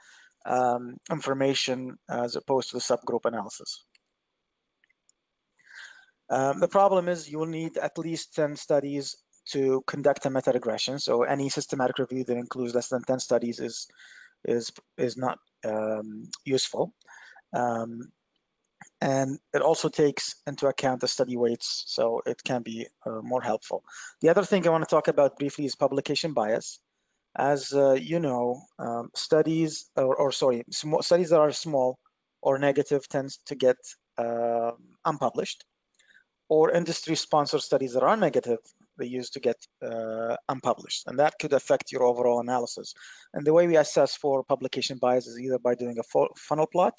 information as opposed to the subgroup analysis. The problem is you will need at least 10 studies to conduct a meta-regression. So any systematic review that includes less than 10 studies is not useful. And it also takes into account the study weights, so it can be more helpful. The other thing I want to talk about briefly is publication bias. As you know, studies studies that are small or negative tends to get unpublished, or industry-sponsored studies that are negative, they used to get unpublished, and that could affect your overall analysis. And the way we assess for publication bias is either by doing a funnel plot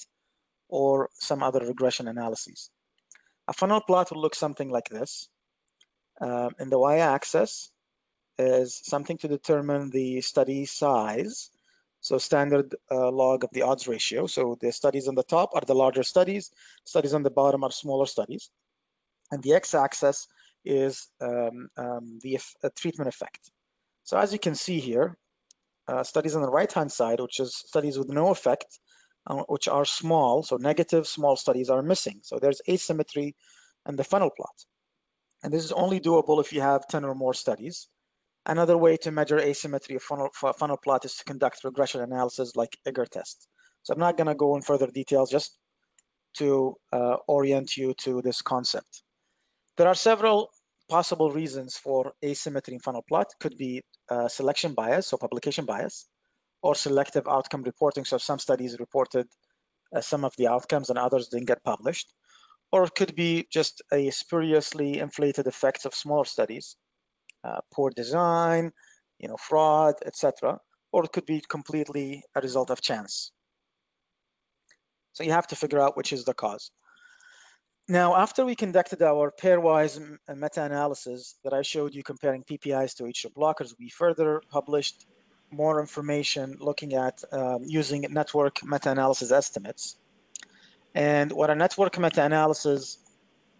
or some other regression analyses. A funnel plot will look something like this. In the y-axis is something to determine the study size, so standard log of the odds ratio. So the studies on the top are the larger studies on the bottom are smaller studies. And the x-axis is the treatment effect. So as you can see here, studies on the right-hand side, which is studies with no effect, which are small, so negative small studies are missing. So there's asymmetry in the funnel plot. And this is only doable if you have 10 or more studies. Another way to measure asymmetry of funnel plot is to conduct regression analysis like Eger test. So I'm not going to go in further details, just to orient you to this concept. There are several possible reasons for asymmetry in funnel plot. Could be selection bias, so publication bias, or selective outcome reporting. So some studies reported some of the outcomes and others didn't get published. Or it could be just a spuriously inflated effects of smaller studies, poor design, fraud, etc. Or it could be completely a result of chance. So you have to figure out which is the cause. Now, after we conducted our pairwise meta-analysis that I showed you comparing PPIs to H2 blockers, we further published more information looking at using network meta-analysis estimates. And what a network meta-analysis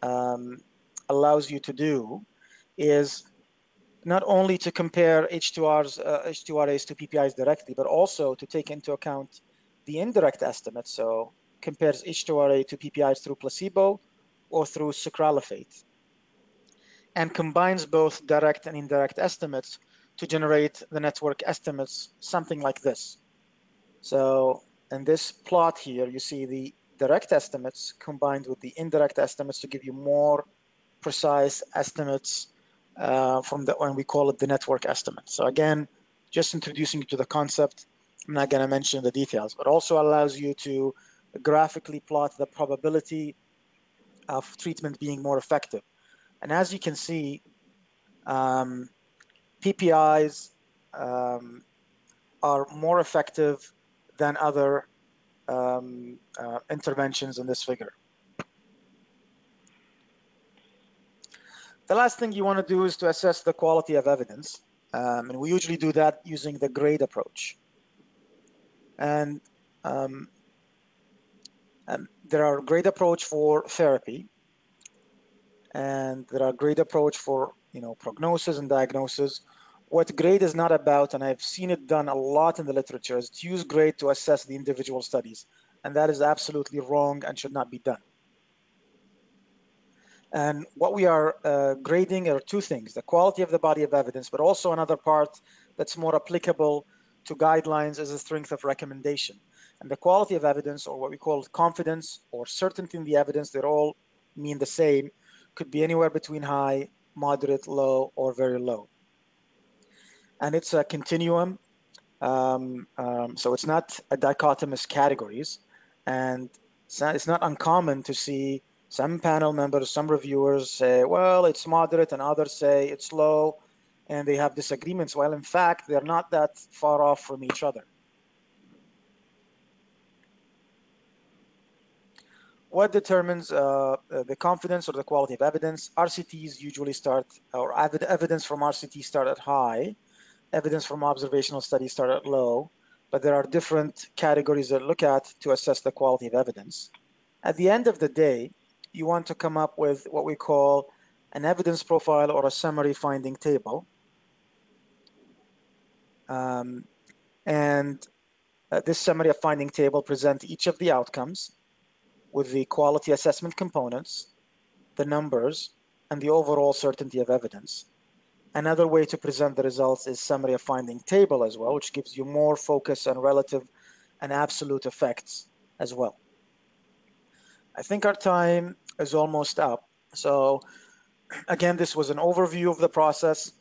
allows you to do is not only to compare H2RAs to PPIs directly, but also to take into account the indirect estimates. So compares H2RA to PPIs through placebo or through sucralfate, and combines both direct and indirect estimates to generate the network estimates, something like this. So in this plot here, you see the direct estimates combined with the indirect estimates to give you more precise estimates from when we call it the network estimate. So again, just introducing you to the concept. I'm not going to mention the details, but also allows you to graphically plot the probability of treatment being more effective. And as you can see, PPIs are more effective than other interventions in this figure. The last thing you want to do is to assess the quality of evidence. And we usually do that using the grade approach. And there are grade approach for therapy, and there are grade approach for prognosis and diagnosis. What grade is not about, and I've seen it done a lot in the literature, is to use grade to assess the individual studies, and that is absolutely wrong and should not be done. And what we are grading are two things: the quality of the body of evidence, but also another part that's more applicable to guidelines is the strength of recommendation. And the quality of evidence, or what we call confidence or certainty in the evidence, they all mean the same, could be anywhere between high, moderate, low, or very low. And it's a continuum. So it's not a dichotomous categories, and it's not uncommon to see some panel members, some reviewers say, well, it's moderate, and others say it's low, and they have disagreements, while in fact, they're not that far off from each other. What determines the confidence or the quality of evidence? RCTs usually start, or evidence from RCT start at high, evidence from observational studies start at low, but there are different categories that look at to assess the quality of evidence. At the end of the day, you want to come up with what we call an evidence profile or a summary finding table. This summary of finding table presents each of the outcomes with the quality assessment components, the numbers, and the overall certainty of evidence. Another way to present the results is summary of finding table as well, which gives you more focus on relative and absolute effects as well. I think our time is almost up. So again, this was an overview of the process,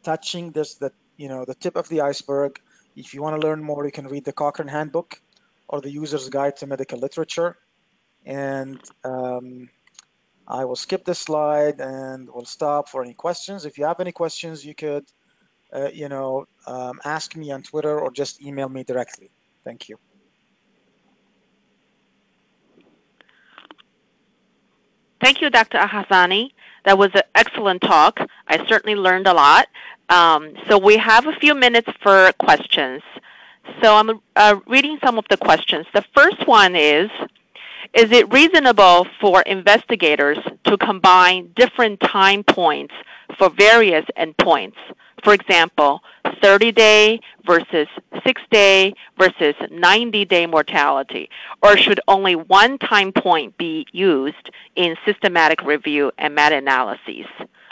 touching the tip of the iceberg. If you want to learn more, you can read the Cochrane Handbook or the User's Guide to Medical Literature. And I will skip this slide and we'll stop for any questions. If you have any questions, you could ask me on Twitter or just email me directly. Thank you. Thank you, Dr. Ahazani. That was an excellent talk. I certainly learned a lot. So we have a few minutes for questions. So I'm reading some of the questions. The first one is it reasonable for investigators to combine different time points for various endpoints? For example, 30-day versus 6-day versus 90-day mortality, or should only one time point be used in systematic review and meta-analyses?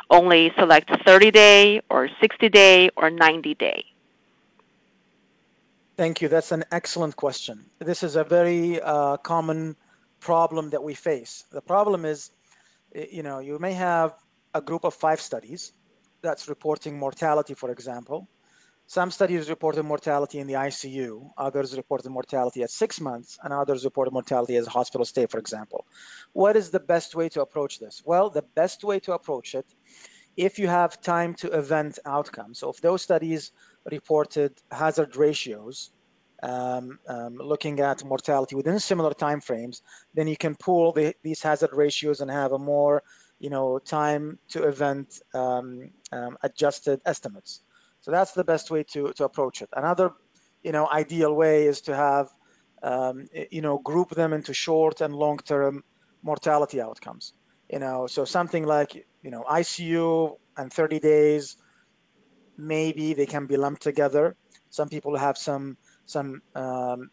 Only select 30-day or 60-day or 90-day? Thank you. That's an excellent question. This is a very common problem that we face. The problem is, you may have a group of 5 studies that's reporting mortality, for example. Some studies reported mortality in the ICU, others reported mortality at 6 months, and others reported mortality as a hospital stay, for example. What is the best way to approach this? Well, the best way to approach it, if you have time to event outcomes. So if those studies reported hazard ratios, looking at mortality within similar time frames, then you can pool these hazard ratios and have a more, time to event adjusted estimates. So that's the best way to approach it. Another, ideal way is to have, group them into short and long-term mortality outcomes. So something like, ICU and 30 days, maybe they can be lumped together. Some people have some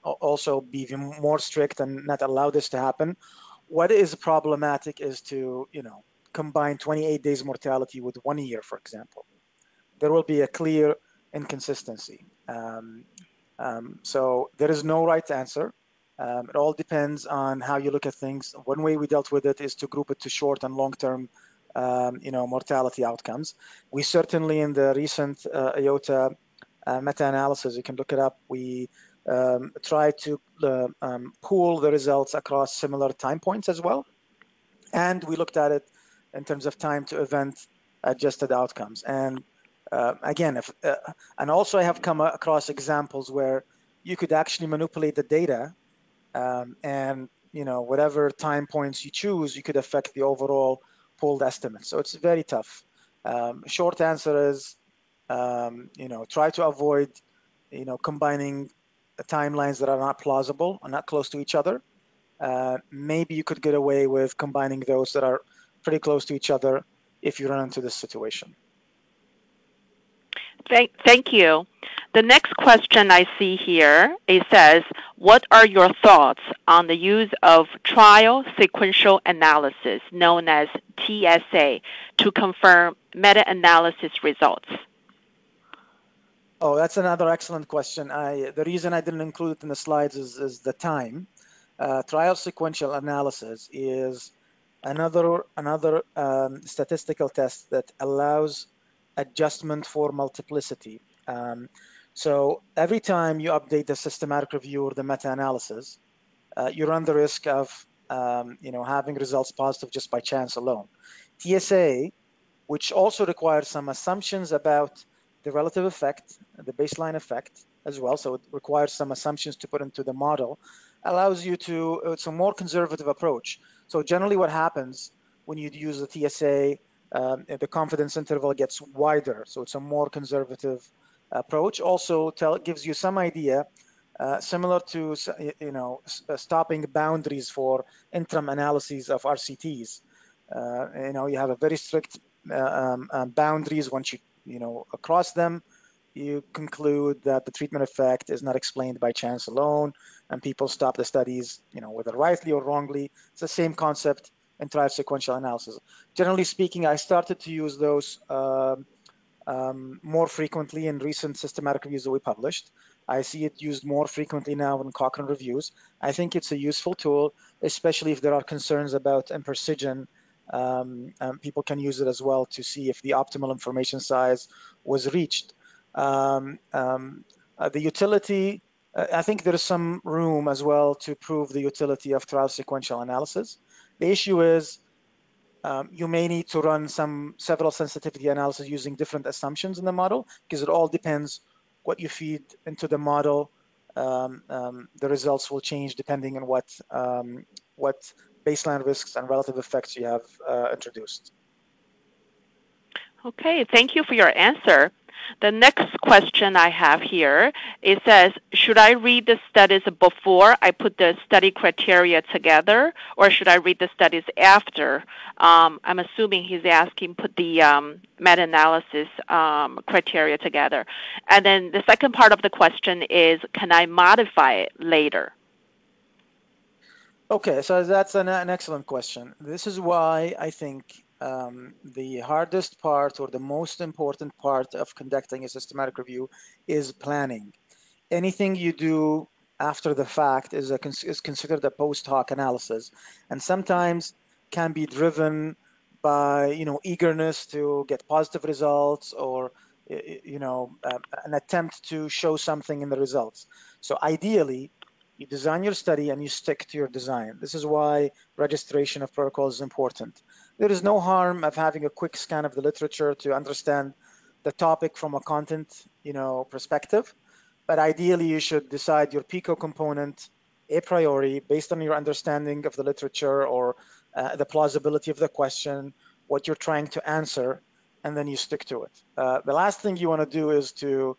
also be more strict and not allow this to happen. What is problematic is to, combine 28 days mortality with 1 year, for example. There will be a clear inconsistency. So there is no right answer. It all depends on how you look at things. One way we dealt with it is to group it to short and long-term, mortality outcomes. We certainly, in the recent IOATA meta-analysis, you can look it up, we try to pool the results across similar time points as well. And we looked at it in terms of time to event adjusted outcomes. And again, and also I have come across examples where you could actually manipulate the data and, whatever time points you choose, you could affect the overall pooled estimate. So it's very tough. Short answer is, try to avoid, combining timelines that are not plausible or not close to each other. Maybe you could get away with combining those that are pretty close to each other if you run into this situation. Thank you. The next question I see here, it says, what are your thoughts on the use of trial sequential analysis, known as TSA, to confirm meta-analysis results? Oh, that's another excellent question. The reason I didn't include it in the slides is the time. Trial sequential analysis is another statistical test that allows adjustment for multiplicity. So every time you update the systematic review or the meta-analysis, you run the risk of having results positive just by chance alone. TSA, which also requires some assumptions about the relative effect, the baseline effect as well, so it requires some assumptions to put into the model, allows you to, it's a more conservative approach. So generally what happens when you use the TSA, the confidence interval gets wider, so it's a more conservative approach. Also gives you some idea, similar to stopping boundaries for interim analyses of RCTs. You have a very strict boundaries. Once you across them, you conclude that the treatment effect is not explained by chance alone, and people stop the studies, whether rightly or wrongly. It's the same concept in trial sequential analysis. Generally speaking, I started to use those more frequently in recent systematic reviews that we published. I see it used more frequently now in Cochrane reviews. I think it's a useful tool, especially if there are concerns about imprecision. People can use it as well to see if the optimal information size was reached. The utility, I think there is some room as well to prove the utility of trial sequential analysis. The issue is you may need to run several sensitivity analyses using different assumptions in the model, because it all depends what you feed into the model. The results will change depending on what baseline risks and relative effects you have introduced. Okay, thank you for your answer. The next question I have here, it says, should I read the studies before I put the study criteria together, or should I read the studies after? I'm assuming he's asking put the meta-analysis criteria together. And then the second part of the question is, can I modify it later? Okay, so that's an excellent question. This is why I think the hardest part or the most important part of conducting a systematic review is planning. Anything you do after the fact is considered a post hoc analysis, and sometimes can be driven by eagerness to get positive results, or an attempt to show something in the results. So ideally, you design your study and you stick to your design. This is why registration of protocols is important. There is no harm of having a quick scan of the literature to understand the topic from a content, perspective. But ideally, you should decide your PICO component a priori based on your understanding of the literature or the plausibility of the question, what you're trying to answer, and then you stick to it. The last thing you want to do is to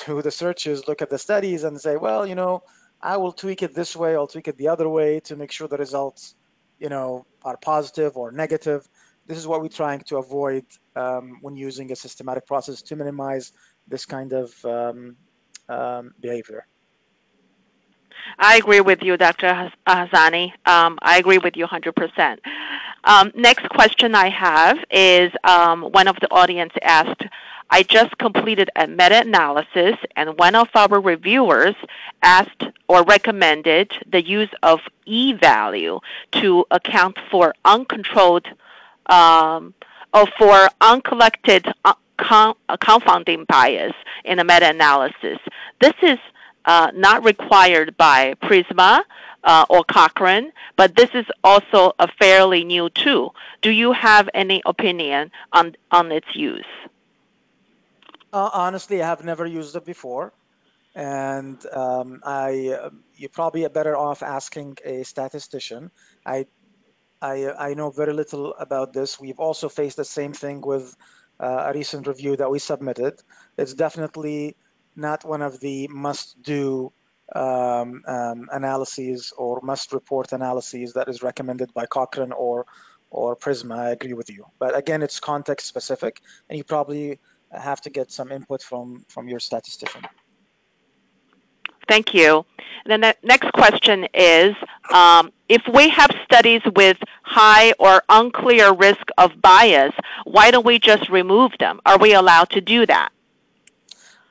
the searches, look at the studies and say, well, I will tweak it this way, I'll tweak it the other way to make sure the results, are positive or negative. This is what we're trying to avoid when using a systematic process to minimize this kind of behavior. I agree with you, Dr. Hazani. I agree with you 100%. Next question I have is one of the audience asked, I just completed a meta-analysis and one of our reviewers asked or recommended the use of E-value to account for uncontrolled or for uncollected confounding bias in a meta-analysis. This is not required by Prisma or Cochrane, but this is also a fairly new tool. Do you have any opinion on its use? Honestly, I have never used it before, and you're probably better off asking a statistician. I know very little about this. We've also faced the same thing with a recent review that we submitted. It's definitely not one of the must-do analyses or must-report analyses that is recommended by Cochrane or Prisma. I agree with you. But again, it's context-specific, and you probably have to get some input from your statistician. Thank you. And then the next question is, if we have studies with high or unclear risk of bias, why don't we just remove them? Are we allowed to do that?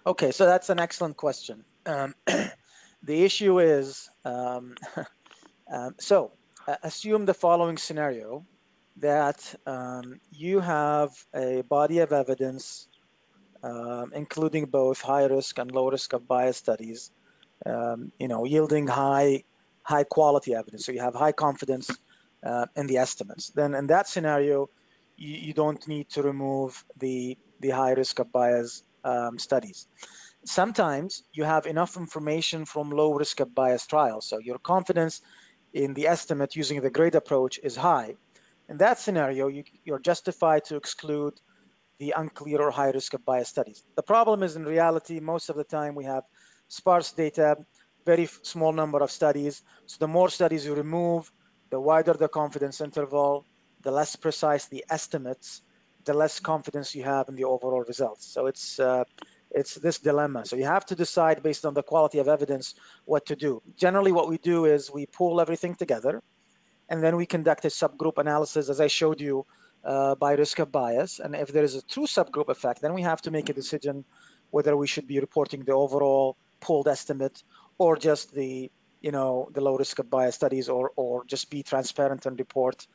Okay, so that's an excellent question. The issue is, assume the following scenario, that you have a body of evidence, including both high risk and low risk of bias studies, yielding high quality evidence. So you have high confidence in the estimates. Then in that scenario, you don't need to remove the high risk of bias studies. Sometimes you have enough information from low risk of bias trials, so your confidence in the estimate using the grade approach is high. In that scenario, you're justified to exclude the unclear or high risk of bias studies. The problem is, in reality, most of the time we have sparse data, very small number of studies. So the more studies you remove, the wider the confidence interval, the less precise the estimates, the less confidence you have in the overall results. So it's this dilemma. So you have to decide based on the quality of evidence what to do. Generally, what we do is we pool everything together, and then we conduct a subgroup analysis, as I showed you, by risk of bias. And if there is a true subgroup effect, then we have to make a decision whether we should be reporting the overall pooled estimate or just the low risk of bias studies, or just be transparent and report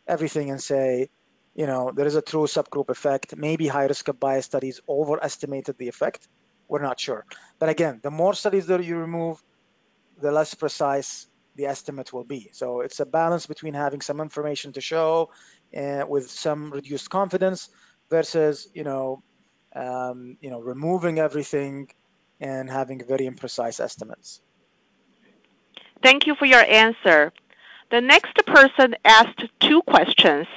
everything and say, there is a true subgroup effect. Maybe high risk of bias studies overestimated the effect. We're not sure. But again, the more studies that you remove, the less precise the estimate will be. So it's a balance between having some information to show with some reduced confidence versus, removing everything and having very imprecise estimates. Thank you for your answer. The next person asked two questions.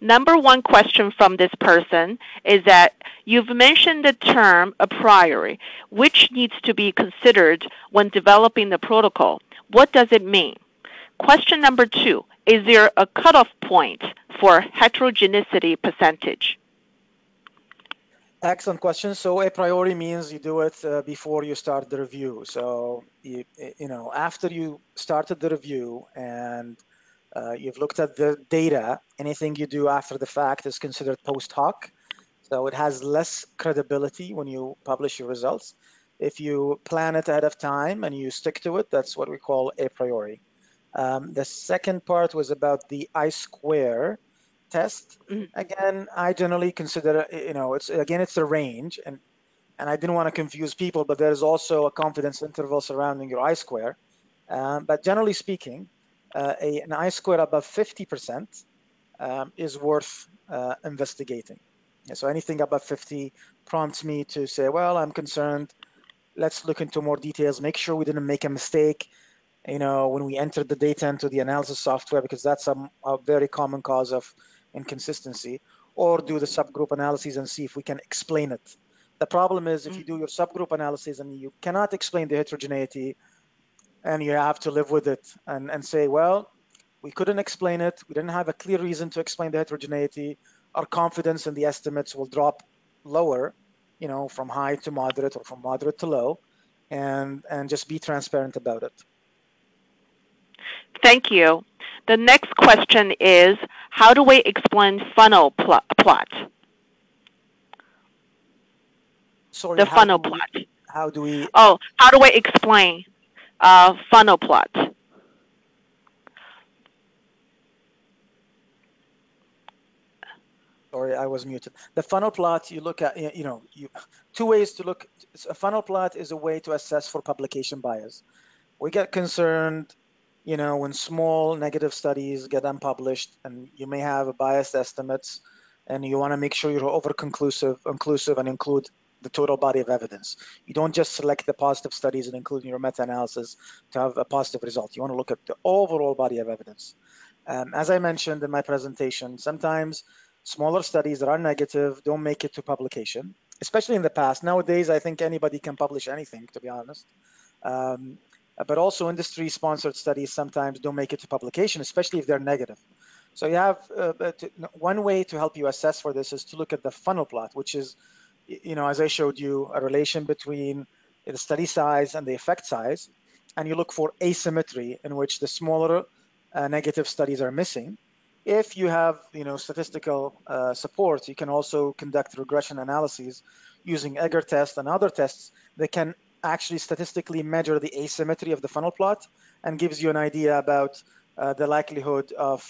Number one question from this person is that you've mentioned the term a priori, which needs to be considered when developing the protocol. What does it mean? Question number two, is there a cutoff point for heterogeneity percentage? Excellent question. So a priori means you do it before you start the review. So, after you started the review and you've looked at the data, anything you do after the fact is considered post hoc. So it has less credibility when you publish your results. If you plan it ahead of time and you stick to it, that's what we call a priori. The second part was about the I-square test. Again, I generally consider, it's a range, and I didn't want to confuse people, but there's also a confidence interval surrounding your I-square. But generally speaking, an I-square above 50% is worth investigating. So anything above 50 prompts me to say, well, I'm concerned. Let's look into more details. Make sure we didn't make a mistake, when we entered the data into the analysis software, because that's a very common cause of inconsistency. Or do the subgroup analyses and see if we can explain it. The problem is if you do your subgroup analysis and you cannot explain the heterogeneity, and you have to live with it and say, well, we couldn't explain it. We didn't have a clear reason to explain the heterogeneity. Our confidence in the estimates will drop lower, from high to moderate or from moderate to low, and just be transparent about it. Thank you. The next question is, how do we explain funnel plot? Sorry, the funnel plot. How do we? Oh, how do we explain funnel plot? Sorry, I was muted. The funnel plot, you look at, two ways to look. A funnel plot is a way to assess for publication bias. We get concerned, when small negative studies get unpublished and you may have biased estimates, and you want to make sure you're inclusive and include the total body of evidence. You don't just select the positive studies and include in your meta-analysis to have a positive result. You want to look at the overall body of evidence. As I mentioned in my presentation, sometimes smaller studies that are negative don't make it to publication, especially in the past. Nowadays, I think anybody can publish anything, to be honest. But also industry-sponsored studies sometimes don't make it to publication, especially if they're negative. So you have one way to help you assess for this is to look at the funnel plot, which is, as I showed you, a relation between the study size and the effect size, and you look for asymmetry in which the smaller negative studies are missing. If you have, statistical support, you can also conduct regression analyses using Egger test and other tests that can actually statistically measure the asymmetry of the funnel plot and gives you an idea about the likelihood of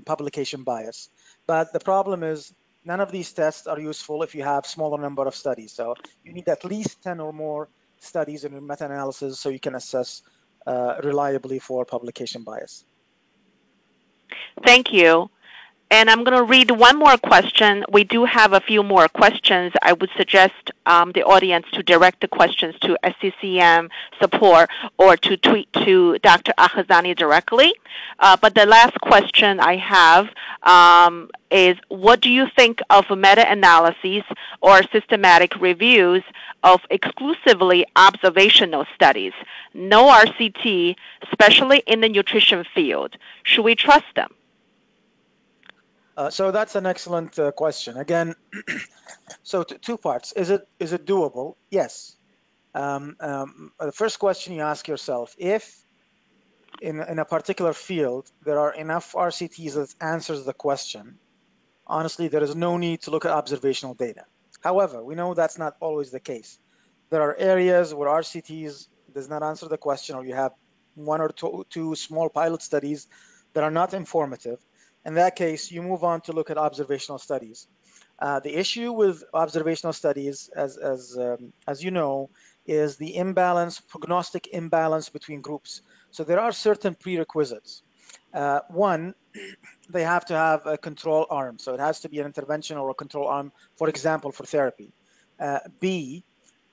publication bias. But the problem is none of these tests are useful if you have smaller number of studies. So you need at least 10 or more studies in meta-analysis so you can assess reliably for publication bias. Thank you. And I'm going to read one more question. We do have a few more questions. I would suggest the audience to direct the questions to SCCM support or to tweet to Dr. Ahazani directly. But the last question I have is, what do you think of meta-analyses or systematic reviews of exclusively observational studies? No RCT, especially in the nutrition field. Should we trust them? So that's an excellent question. Again, so two parts. Is it doable? Yes. The first question you ask yourself, if in a particular field there are enough RCTs that answers the question, honestly, there is no need to look at observational data. However, we know that's not always the case. There are areas where RCTs does not answer the question, or you have one or two small pilot studies that are not informative. In that case, you move on to look at observational studies. The issue with observational studies, as you know, is the prognostic imbalance between groups. So there are certain prerequisites. One, they have to have a control arm. So it has to be an intervention or a control arm, for example, for therapy. B,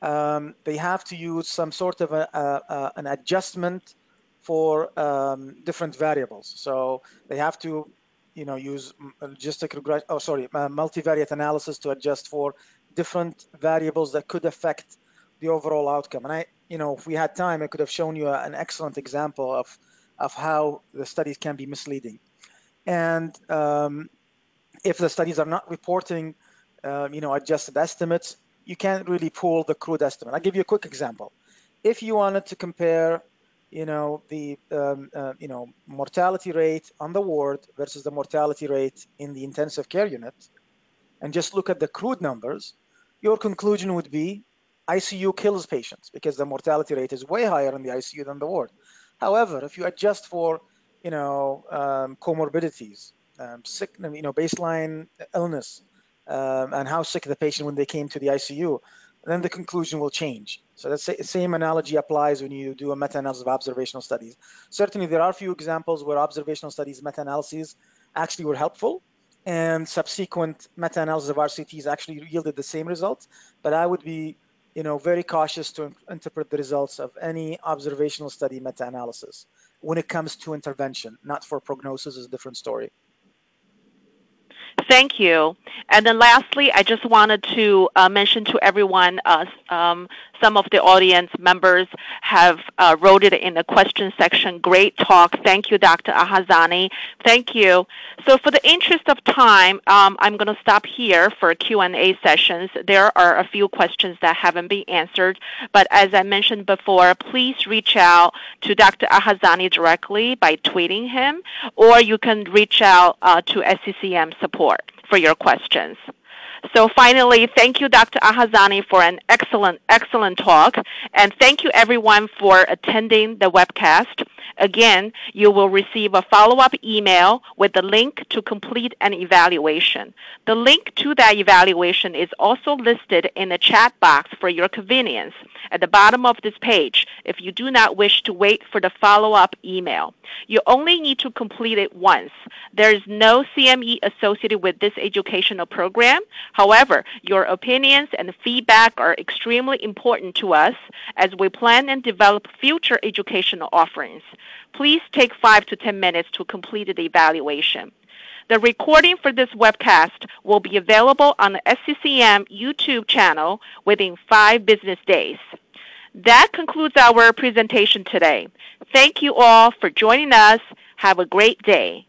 they have to use some sort of an adjustment for different variables. So they have to use multivariate analysis to adjust for different variables that could affect the overall outcome. And if we had time, I could have shown you an excellent example of how the studies can be misleading. And if the studies are not reporting, adjusted estimates, you can't really pull the crude estimate. I'll give you a quick example. If you wanted to compare the mortality rate on the ward versus the mortality rate in the intensive care unit, and just look at the crude numbers, your conclusion would be ICU kills patients because the mortality rate is way higher in the ICU than the ward. However, if you adjust for comorbidities, sick, baseline illness, and how sick the patient when they came to the ICU, then the conclusion will change. So the same analogy applies when you do a meta-analysis of observational studies. Certainly, there are a few examples where observational studies meta-analyses actually were helpful, and subsequent meta-analysis of RCTs actually yielded the same results. But I would be, very cautious to interpret the results of any observational study meta-analysis when it comes to intervention. Not for prognosis is a different story. Thank you. And then lastly, I just wanted to mention to everyone, some of the audience members have wrote it in the question section. Great talk. Thank you, Dr. Ahazani. Thank you. So for the interest of time, I'm going to stop here for Q&A sessions. There are a few questions that haven't been answered, but as I mentioned before, please reach out to Dr. Ahazani directly by tweeting him, or you can reach out to SCCM support for your questions. So finally, thank you, Dr. Ahazani, for an excellent talk, and thank you, everyone, for attending the webcast. Again, you will receive a follow-up email with the link to complete an evaluation. The link to that evaluation is also listed in the chat box for your convenience at the bottom of this page if you do not wish to wait for the follow-up email. You only need to complete it once. There is no CME associated with this educational program. However, your opinions and feedback are extremely important to us as we plan and develop future educational offerings. Please take 5 to 10 minutes to complete the evaluation. The recording for this webcast will be available on the SCCM YouTube channel within 5 business days. That concludes our presentation today. Thank you all for joining us. Have a great day.